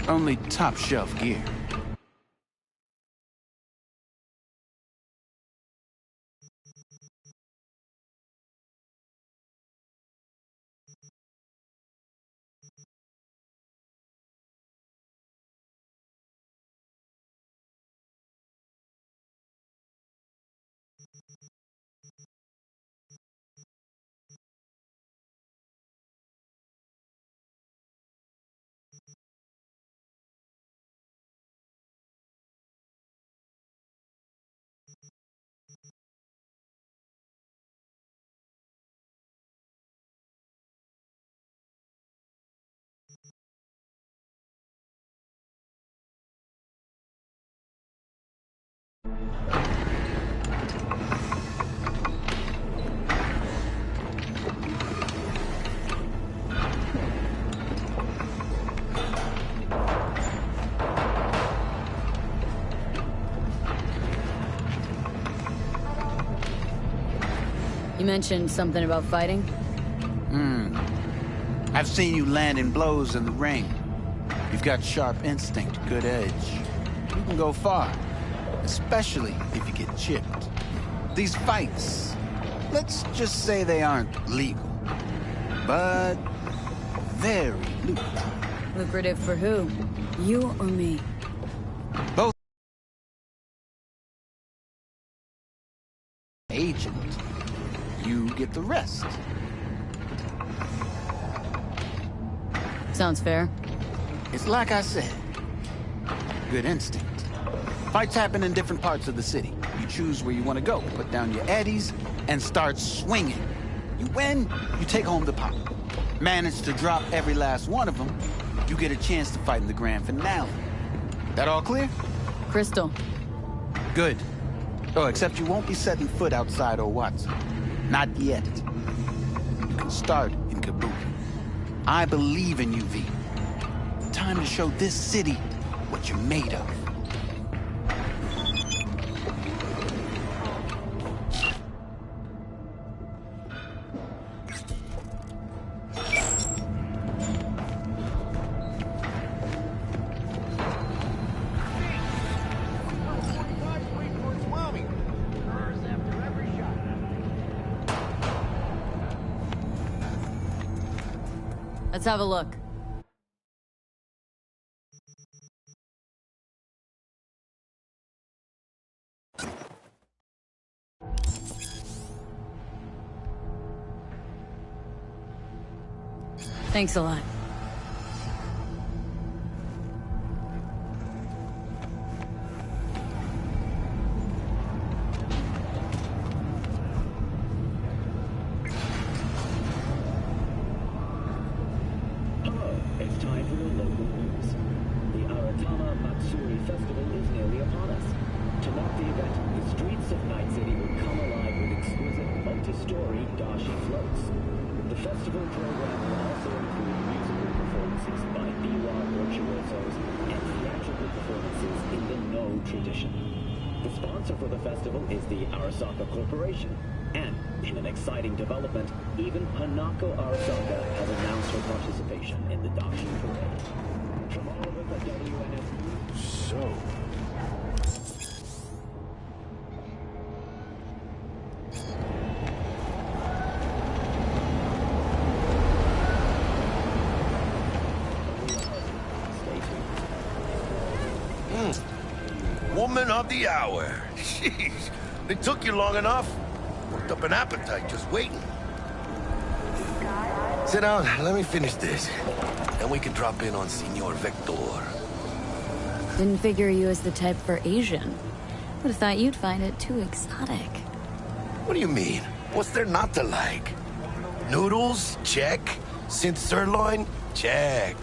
Only top shelf gear. You mentioned something about fighting? I've seen you landing blows in the ring. You've got sharp instinct, good edge. You can go far, especially if you get chipped. These fights, let's just say they aren't legal, but very lucrative. Lucrative for who? You or me? Both. Agent. You get the rest. Sounds fair. It's like I said. Good instinct. Fights happen in different parts of the city. You choose where you want to go, put down your eddies, and start swinging. You win, you take home the pot. Manage to drop every last one of them, you get a chance to fight in the grand finale. That all clear? Crystal. Good. Oh, except you won't be setting foot outside Ogarzue. Not yet. You can start in Kabuki. I believe in you, V. Time to show this city what you're made of. Let's have a look. Thanks a lot. tradition. The sponsor for the festival is the Arasaka Corporation. And, in an exciting development, even Hanako Arasaka has announced her participation in the Dashi Parade. From all of us at WNS... So... Woman of the hour. Jeez, it took you long enough. Worked up an appetite just waiting. Sit down, let me finish this. Then we can drop in on Senor Vector. Didn't figure you as the type for Asian. Would have thought you'd find it too exotic. What do you mean? What's there not to like? Noodles? Check. Synth sirloin? Check.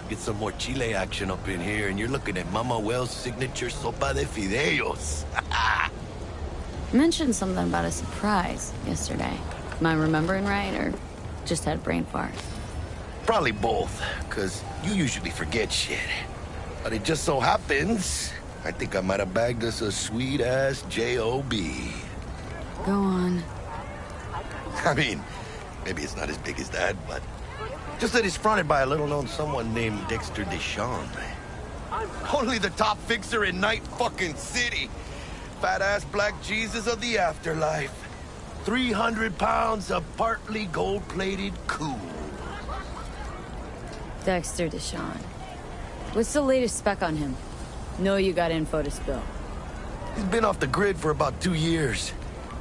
Get some more Chile action up in here, and you're looking at Mama Wells' signature sopa de fideos. You mentioned something about a surprise yesterday. Am I remembering right, or just had a brain fart? Probably both, because you usually forget shit. But it just so happens, I think I might have bagged us a sweet-ass J.O.B. Go on. I mean, maybe it's not as big as that, but... just that it's fronted by a little-known someone named Dexter Deshawn. Only the top fixer in Night fucking City. Fat-ass black Jesus of the afterlife. 300 pounds of partly gold-plated cool. Dexter Deshawn. What's the latest spec on him? Know you got info to spill. He's been off the grid for about 2 years.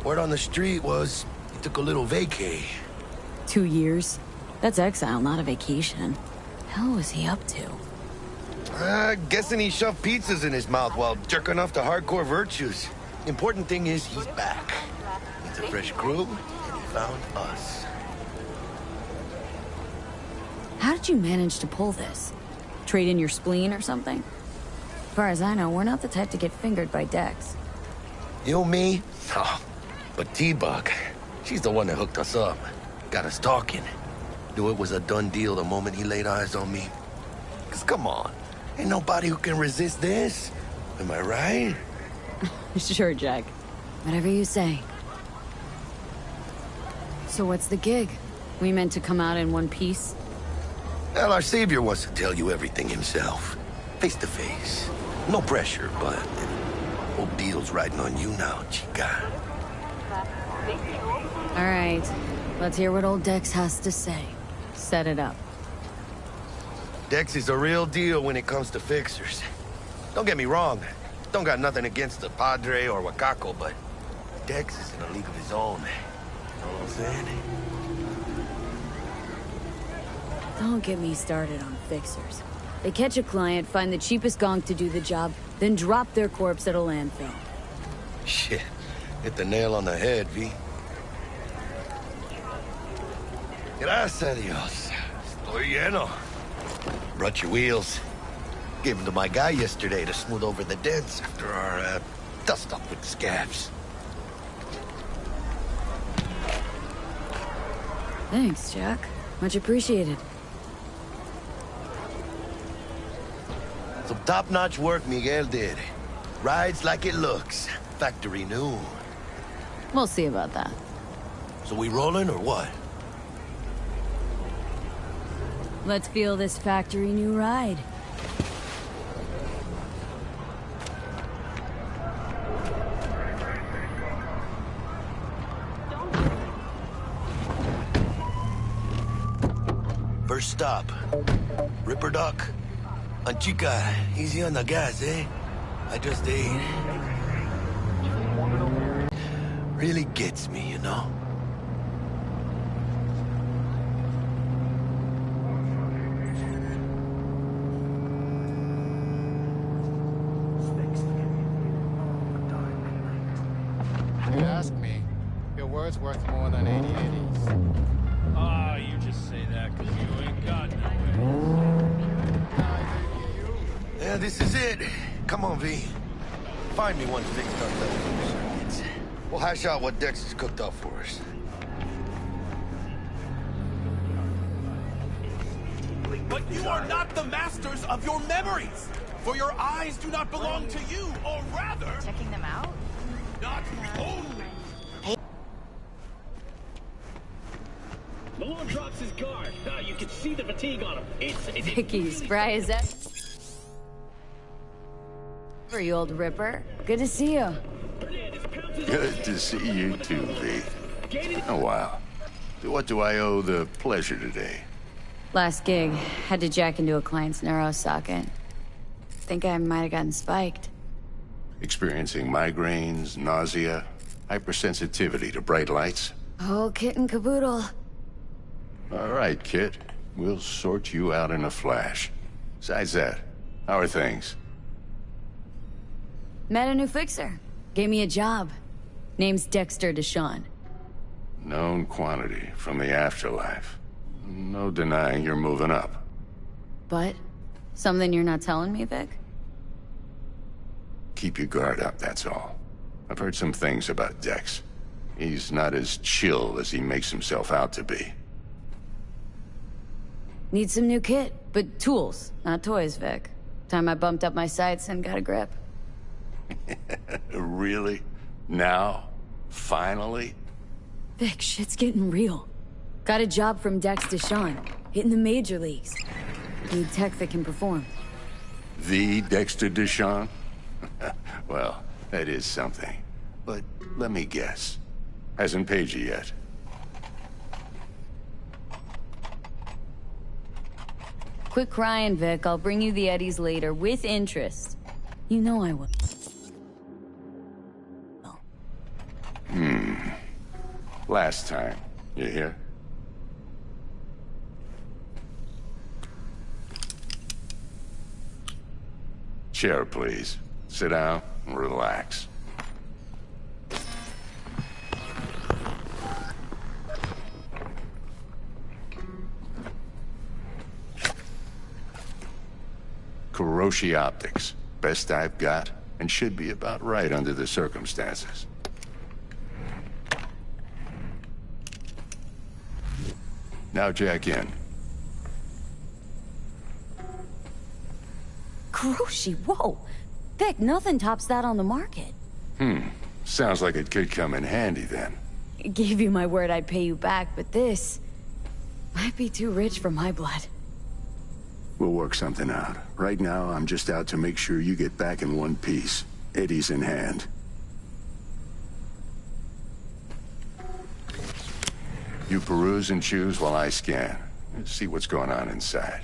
Word on the street was he took a little vacay. 2 years? That's exile, not a vacation. Hell was he up to? Guessing he shoved pizzas in his mouth while jerking off to hardcore virtues. Important thing is he's back. It's a fresh crew, and he found us. How did you manage to pull this? Trade in your spleen or something? As far as I know, we're not the type to get fingered by Dex. You, me? Oh, but T-Bug, she's the one that hooked us up. Got us talking. Knew it was a done deal the moment he laid eyes on me. 'Cause come on, ain't nobody who can resist this. Am I right? Sure, Jack. Whatever you say. So what's the gig? We meant to come out in one piece? Well, our savior wants to tell you everything himself. Face to face. No pressure, but whole deal's riding on you now, chica. All right. Let's hear what old Dex has to say. Set it up. Dex is a real deal when it comes to fixers. Don't get me wrong. Don't got nothing against the Padre or Wakako, but Dex is in a league of his own. You know what I'm saying? Don't get me started on fixers. They catch a client, find the cheapest gonk to do the job, then drop their corpse at a landfill. Shit. Hit the nail on the head, V. Gracias a Dios. Estoy lleno. Brought your wheels. Gave them to my guy yesterday to smooth over the dents after our, dust-up with scabs. Thanks, Jack. Much appreciated. Some top-notch work Miguel did. Rides like it looks. Factory new. We'll see about that. So we rolling or what? Let's feel this factory new ride. First stop. Ripper Duck. And chica, easy on the gas, eh? I just ate. Really gets me, you know? If you ask me, your word's worth more than 80 80s. Ah, you just say that because you ain't got no Yeah, this is it. Come on, V. Find me one fixed up level circuits. We'll hash out what Dex has cooked up for us. But you are not the masters of your memories! For your eyes do not belong to you, or rather... Checking them out? Not only... Malone drops his guard. You can see the fatigue on him. Vicky, spry as that. For you old ripper. Good to see you. Good to see you too, V. Oh, wow. What do I owe the pleasure today? Last gig, had to jack into a client's neuro socket. Think I might have gotten spiked. Experiencing migraines, nausea, hypersensitivity to bright lights? Oh, kit and caboodle. All right, Kit. We'll sort you out in a flash. Besides that, how are things? Met a new fixer. Gave me a job. Name's Dexter Deshawn. Known quantity from the afterlife. No denying you're moving up. But? Something you're not telling me, Vic? Keep your guard up, that's all. I've heard some things about Dex. He's not as chill as he makes himself out to be. Need some new kit, but tools, not toys, Vic. Time I bumped up my sights and got a grip. Really? Now? Finally? Vic, shit's getting real. Got a job from Dex Deshawn, hitting the major leagues. Need tech that can perform. The Dexter Deshawn? Well, that is something. But let me guess. Hasn't paid you yet. Quit crying, Vic. I'll bring you the Eddies later, with interest. You know I will. Last time. You hear? Chair, please. Sit down and relax. Kuroshi Optics. Best I've got, and should be about right under the circumstances. Now jack in. Kuroshi, whoa! Vic, nothing tops that on the market. Sounds like it could come in handy then. Gave you my word I'd pay you back, but this... might be too rich for my blood. We'll work something out. Right now, I'm just out to make sure you get back in one piece. Eddie's in hand. You peruse and choose while I scan. See what's going on inside.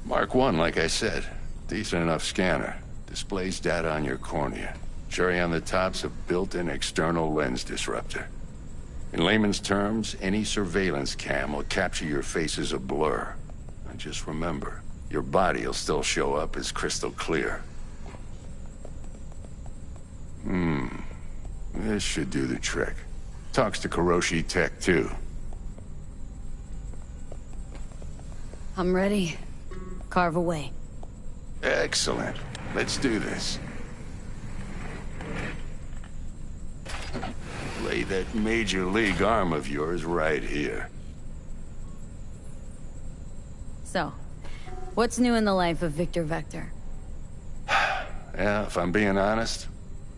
Mark 1, like I said. Decent enough scanner. Displays data on your cornea. Cherry on the top's a built-in external lens disruptor. In layman's terms, any surveillance cam will capture your face as a blur. And just remember, your body will still show up as crystal clear. This should do the trick. Talks to Kiroshi Tech, too. I'm ready. Carve away. Excellent. Let's do this. Lay that major league arm of yours right here. So, what's new in the life of Victor Vector? Yeah, if I'm being honest,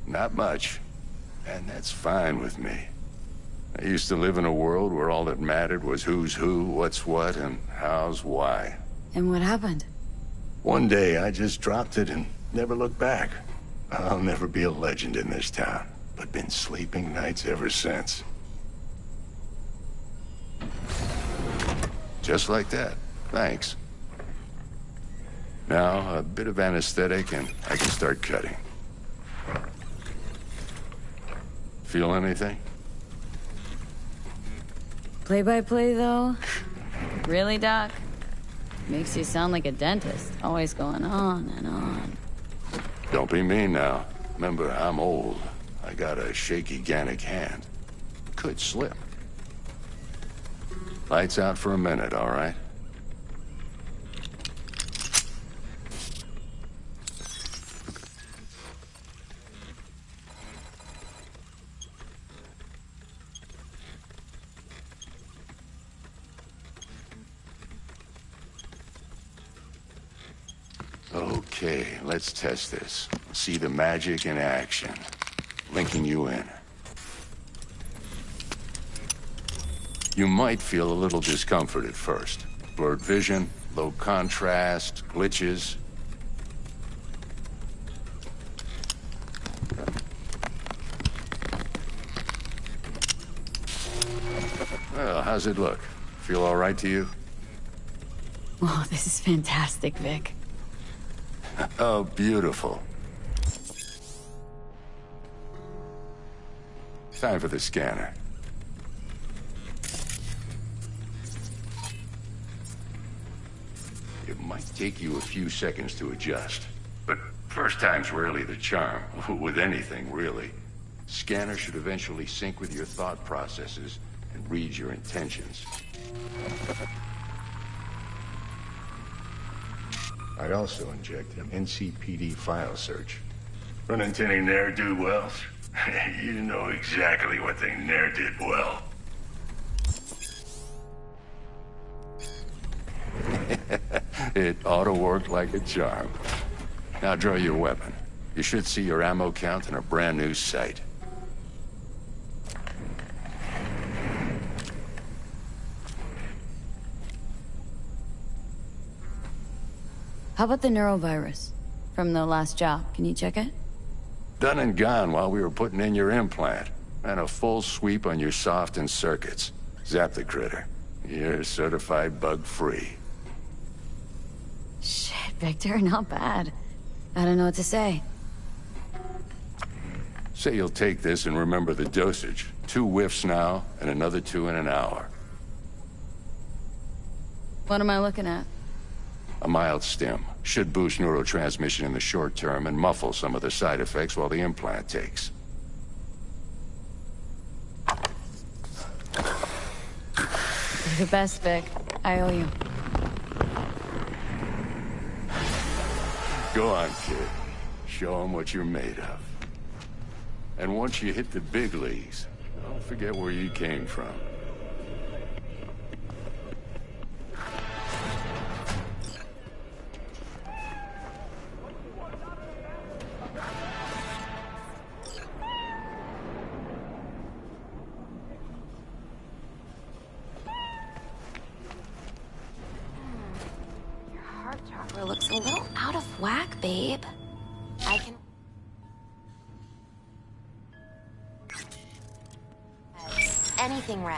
not much. And that's fine with me. I used to live in a world where all that mattered was who's who, what's what, and how's why. And what happened? One day, I just dropped it and never looked back. I'll never be a legend in this town, but been sleeping nights ever since. Just like that. Thanks. Now, a bit of anesthetic and I can start cutting. Feel anything? Play-by-play, though? Really, Doc? Makes you sound like a dentist, always going on and on. Don't be mean now. Remember, I'm old. I got a shaky Gannic hand. Could slip. Lights out for a minute, all right? Okay, let's test this. See the magic in action. Linking you in. You might feel a little discomfort at first. Blurred vision, low contrast, glitches. Well, how's it look? Feel all right to you? Oh, this is fantastic, Vic. Oh, beautiful. Time for the scanner. It might take you a few seconds to adjust, but first time's rarely the charm, with anything, really. Scanner should eventually sync with your thought processes and read your intentions. I'd also inject an NCPD file search. Run into any ne'er-do-wells? You know exactly what they ne'er did well. It ought to work like a charm. Now draw your weapon. You should see your ammo count in a brand new sight. How about the neurovirus? From the last job, can you check it? Done and gone while we were putting in your implant. And a full sweep on your soft and circuits. Zap the critter. You're certified bug-free. Shit, Victor, not bad. I don't know what to say. Say you'll take this and remember the dosage. 2 whiffs now, and another 2 in an hour. What am I looking at? A mild stim. Should boost neurotransmission in the short term and muffle some of the side effects while the implant takes. You're the best, Vic. I owe you. Go on, kid. Show them what you're made of. And once you hit the big leagues, don't forget where you came from. It looks a little out of whack, babe. I can... Anything red.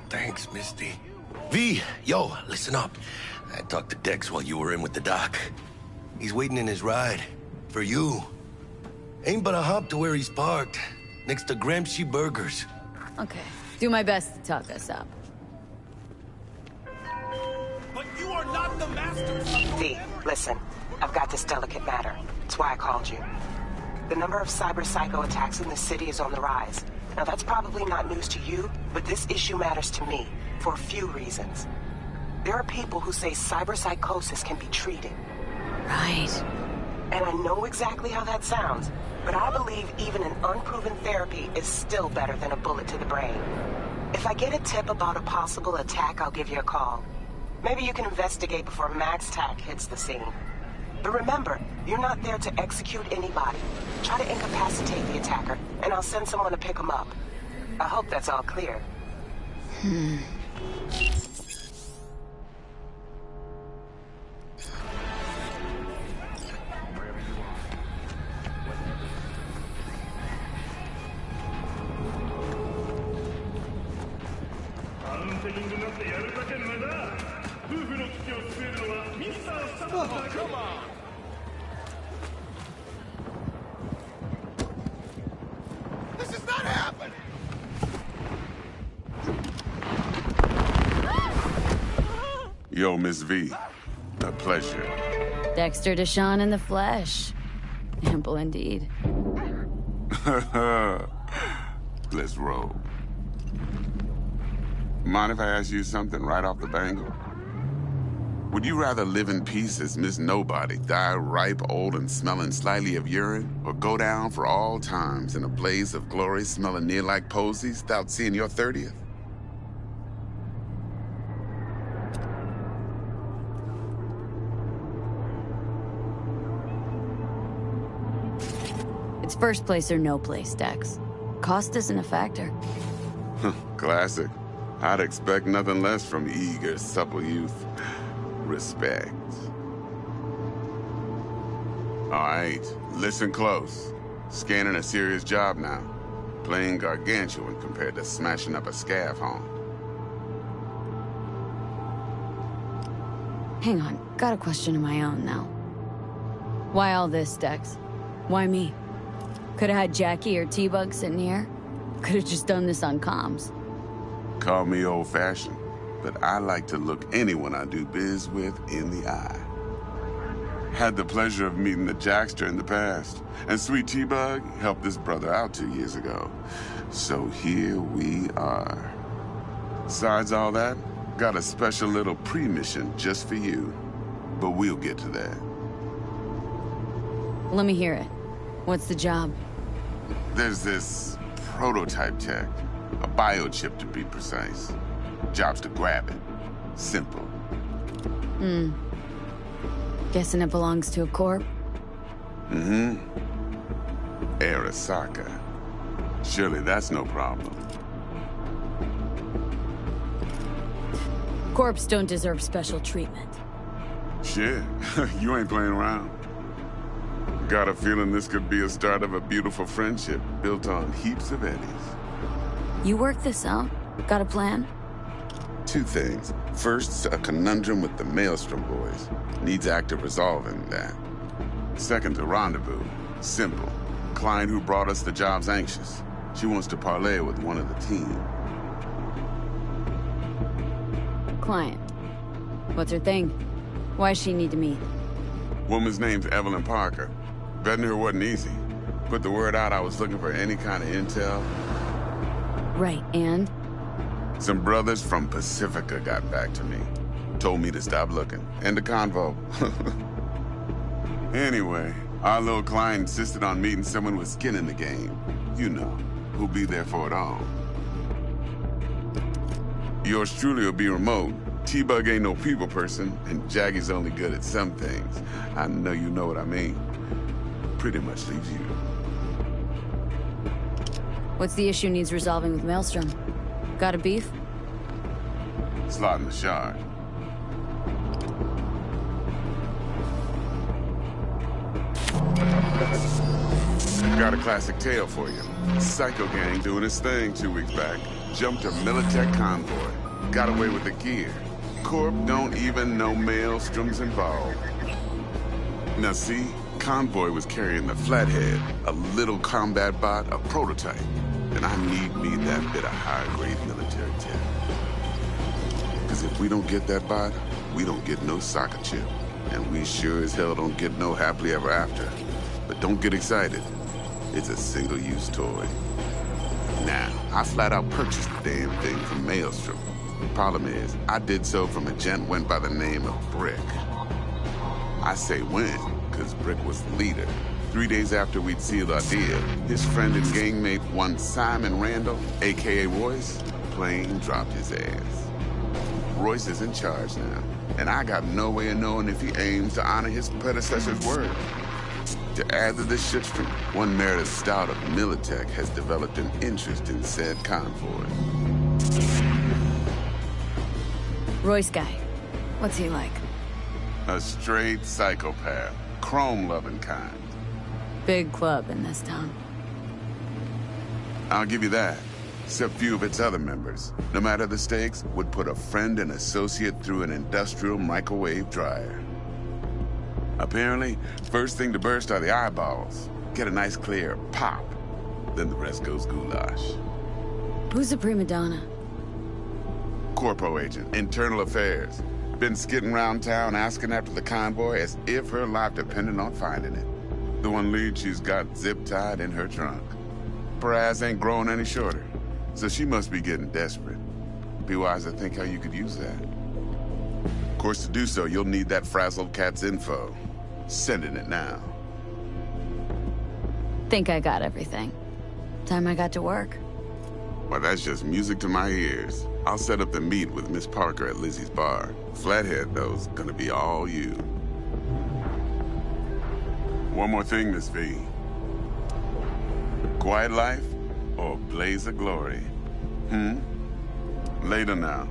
Thanks, Misty. V, yo, listen up. I talked to Dex while you were in with the doc. He's waiting in his ride. For you. Ain't but a hop to where he's parked. Next to Gramsci Burgers. Okay. Do my best to talk us up. But you are not the masters of your V, listen. I've got this delicate matter. That's why I called you. The number of cyber-psycho attacks in the city is on the rise. Now, that's probably not news to you, but this issue matters to me for a few reasons. There are people who say cyberpsychosis can be treated. Right. And I know exactly how that sounds, but I believe even an unproven therapy is still better than a bullet to the brain. If I get a tip about a possible attack, I'll give you a call. Maybe you can investigate before Max Tack hits the scene. But remember, you're not there to execute anybody. Try to incapacitate the attacker, and I'll send someone to pick him up. I hope that's all clear. Oh, come on. This is not happening. Yo, Miss V. A pleasure. Dexter Deshawn in the flesh. Ample indeed. Let's roll. Mind if I ask you something right off the bangle? Would you rather live in peace as Miss Nobody, die ripe, old, and smelling slightly of urine, or go down for all times in a blaze of glory smelling near like posies without seeing your 30th? It's first place or no place, Dex. Cost isn't a factor. Classic. I'd expect nothing less from eager, supple youth. Respect. All right, listen close. Scanning a serious job now. Playing gargantuan compared to smashing up a scav home. Hang on, got a question of my own now. Why all this, Dex? Why me? Could've had Jackie or T-Bug sitting here. Could've just done this on comms. Call me old-fashioned, but I like to look anyone I do biz with in the eye. Had the pleasure of meeting the Jackster in the past, and Sweet T-Bug helped this brother out 2 years ago. So here we are. Besides all that, got a special little pre-mission just for you. But we'll get to that. Let me hear it. What's the job? There's this prototype tech, a biochip to be precise. Job's to grab it. Simple. Guessing it belongs to a corp? Mm-hmm. Arasaka. Surely that's no problem. Corps don't deserve special treatment. Shit, you ain't playing around. Got a feeling this could be a start of a beautiful friendship built on heaps of eddies. You work this out? Got a plan? Two things. First, a conundrum with the Maelstrom boys. Needs active resolving that. Second, a rendezvous. Simple. Client who brought us the job's anxious. She wants to parlay with one of the team. Client. What's her thing? Why's she need to meet? Woman's name's Evelyn Parker. Betting her wasn't easy. Put the word out I was looking for any kind of intel. Right, and? Some brothers from Pacifica got back to me. Told me to stop looking. End of convo. Anyway, our little client insisted on meeting someone with skin in the game. You know, who'll be there for it all. Yours truly will be remote. T-Bug ain't no people person, and Jaggy's only good at some things. I know you know what I mean. Pretty much leaves you. What's the issue needs resolving with Maelstrom? Got a beef? Slotting the shard. Got a classic tale for you. Psycho gang doing his thing 2 weeks back. Jumped a Militech convoy. Got away with the gear. Corp don't even know Maelstrom's involved. Now see, convoy was carrying the Flathead, a little combat bot, a prototype. And I need me that bit of high-grade military tech. Because if we don't get that bot, we don't get no soccer chip. And we sure as hell don't get no happily ever after. But don't get excited. It's a single-use toy. Now, I flat out purchased the damn thing from Maelstrom. The problem is, I did so from a gent went by the name of Brick. I say when, because Brick was the leader. 3 days after we'd sealed our deal, his friend and gangmate, one Simon Randall, a.k.a. Royce, plain dropped his ass. Royce is in charge now, and I got no way of knowing if he aims to honor his predecessor's word. To add to this shitstream, one Meredith Stout of Militech has developed an interest in said convoy. Royce guy. What's he like? A straight psychopath. Chrome-loving kind. Big club in this town. I'll give you that. Except few of its other members, no matter the stakes, would put a friend and associate through an industrial microwave dryer. Apparently, first thing to burst are the eyeballs. Get a nice clear pop. Then the rest goes goulash. Who's the prima donna? Corpo agent, internal affairs. Been skidding around town asking after the convoy as if her life depended on finding it. The one lead she's got zip-tied in her trunk. Her ass ain't growing any shorter, so she must be getting desperate. Be wise to think how you could use that. Of course, to do so, you'll need that frazzled cat's info. Sending it now. Think I got everything. Time I got to work. Well, that's just music to my ears. I'll set up the meet with Miss Parker at Lizzie's bar. Flathead, though's gonna be all you. One more thing, Miss V. Quiet life or blaze of glory? Later now.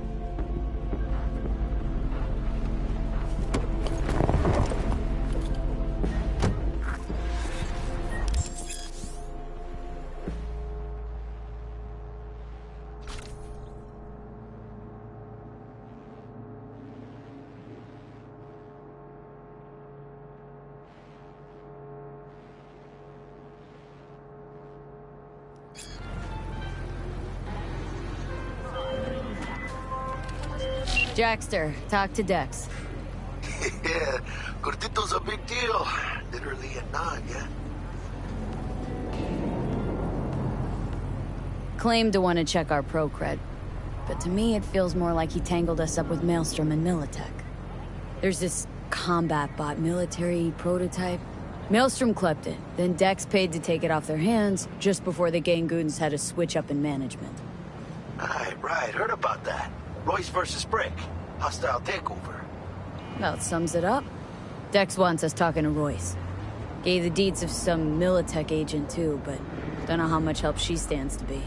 Jackster, talk to Dex. Yeah, Cortito's a big deal. Literally a nod, yeah? Claimed to want to check our pro cred, but to me it feels more like he tangled us up with Maelstrom and Militech. There's this combat bot military prototype. Maelstrom clept it, then Dex paid to take it off their hands just before the Gangoons had a switch up in management. Right, heard about that. Royce versus Brick. Hostile takeover. Well, it sums it up. Dex wants us talking to Royce. Gave the deeds of some Militech agent too, but don't know how much help she stands to be.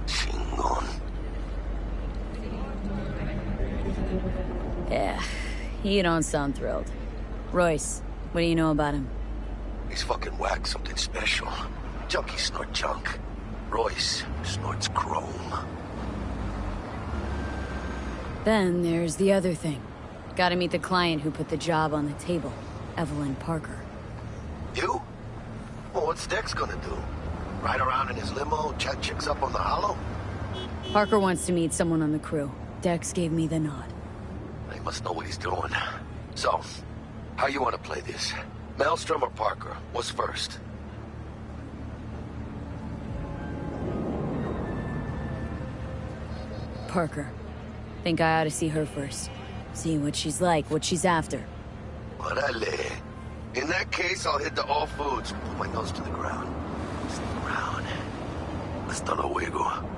Chingon. Yeah, you don't sound thrilled. Royce, what do you know about him? He's fucking whack, something special. Junkies snort junk. Royce snorts chrome. Then there's the other thing. Gotta meet the client who put the job on the table, Evelyn Parker. You? Well, what's Dex gonna do? Ride around in his limo, chat chicks up on the hollow? Parker wants to meet someone on the crew. Dex gave me the nod. He must know what he's doing. So, how you want to play this? Maelstrom or Parker? What's first? Parker. Think I ought to see her first. See what she's like, what she's after. Orale. In that case, I'll hit the all foods. Put my nose to the ground. Stick around. Hasta luego.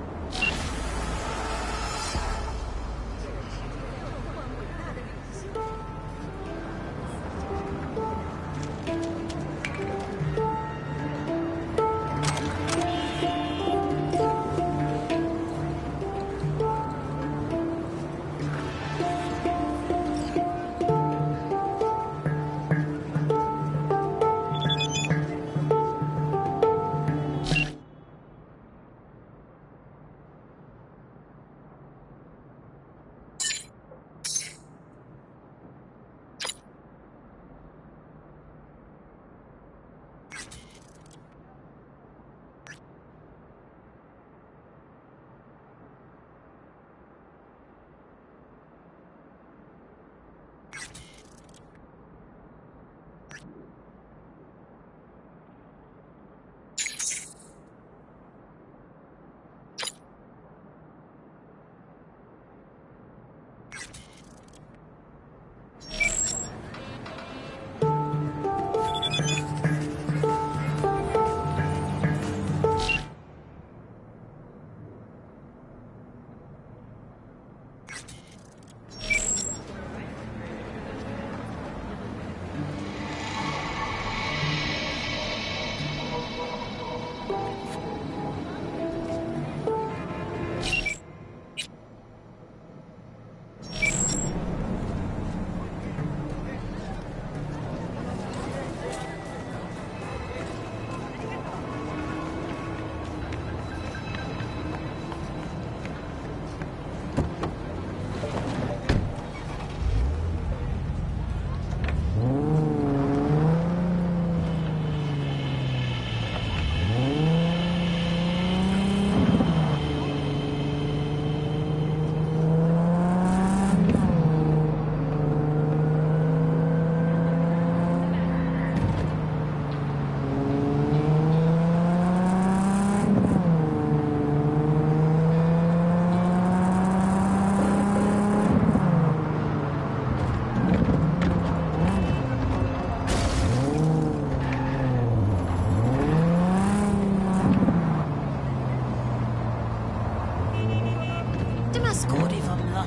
ma scudi, fammela.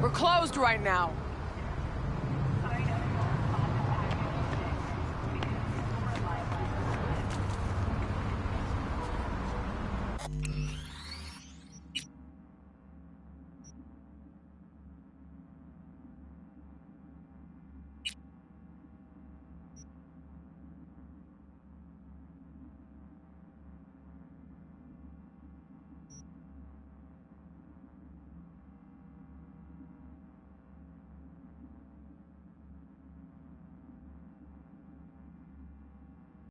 We're closed right now.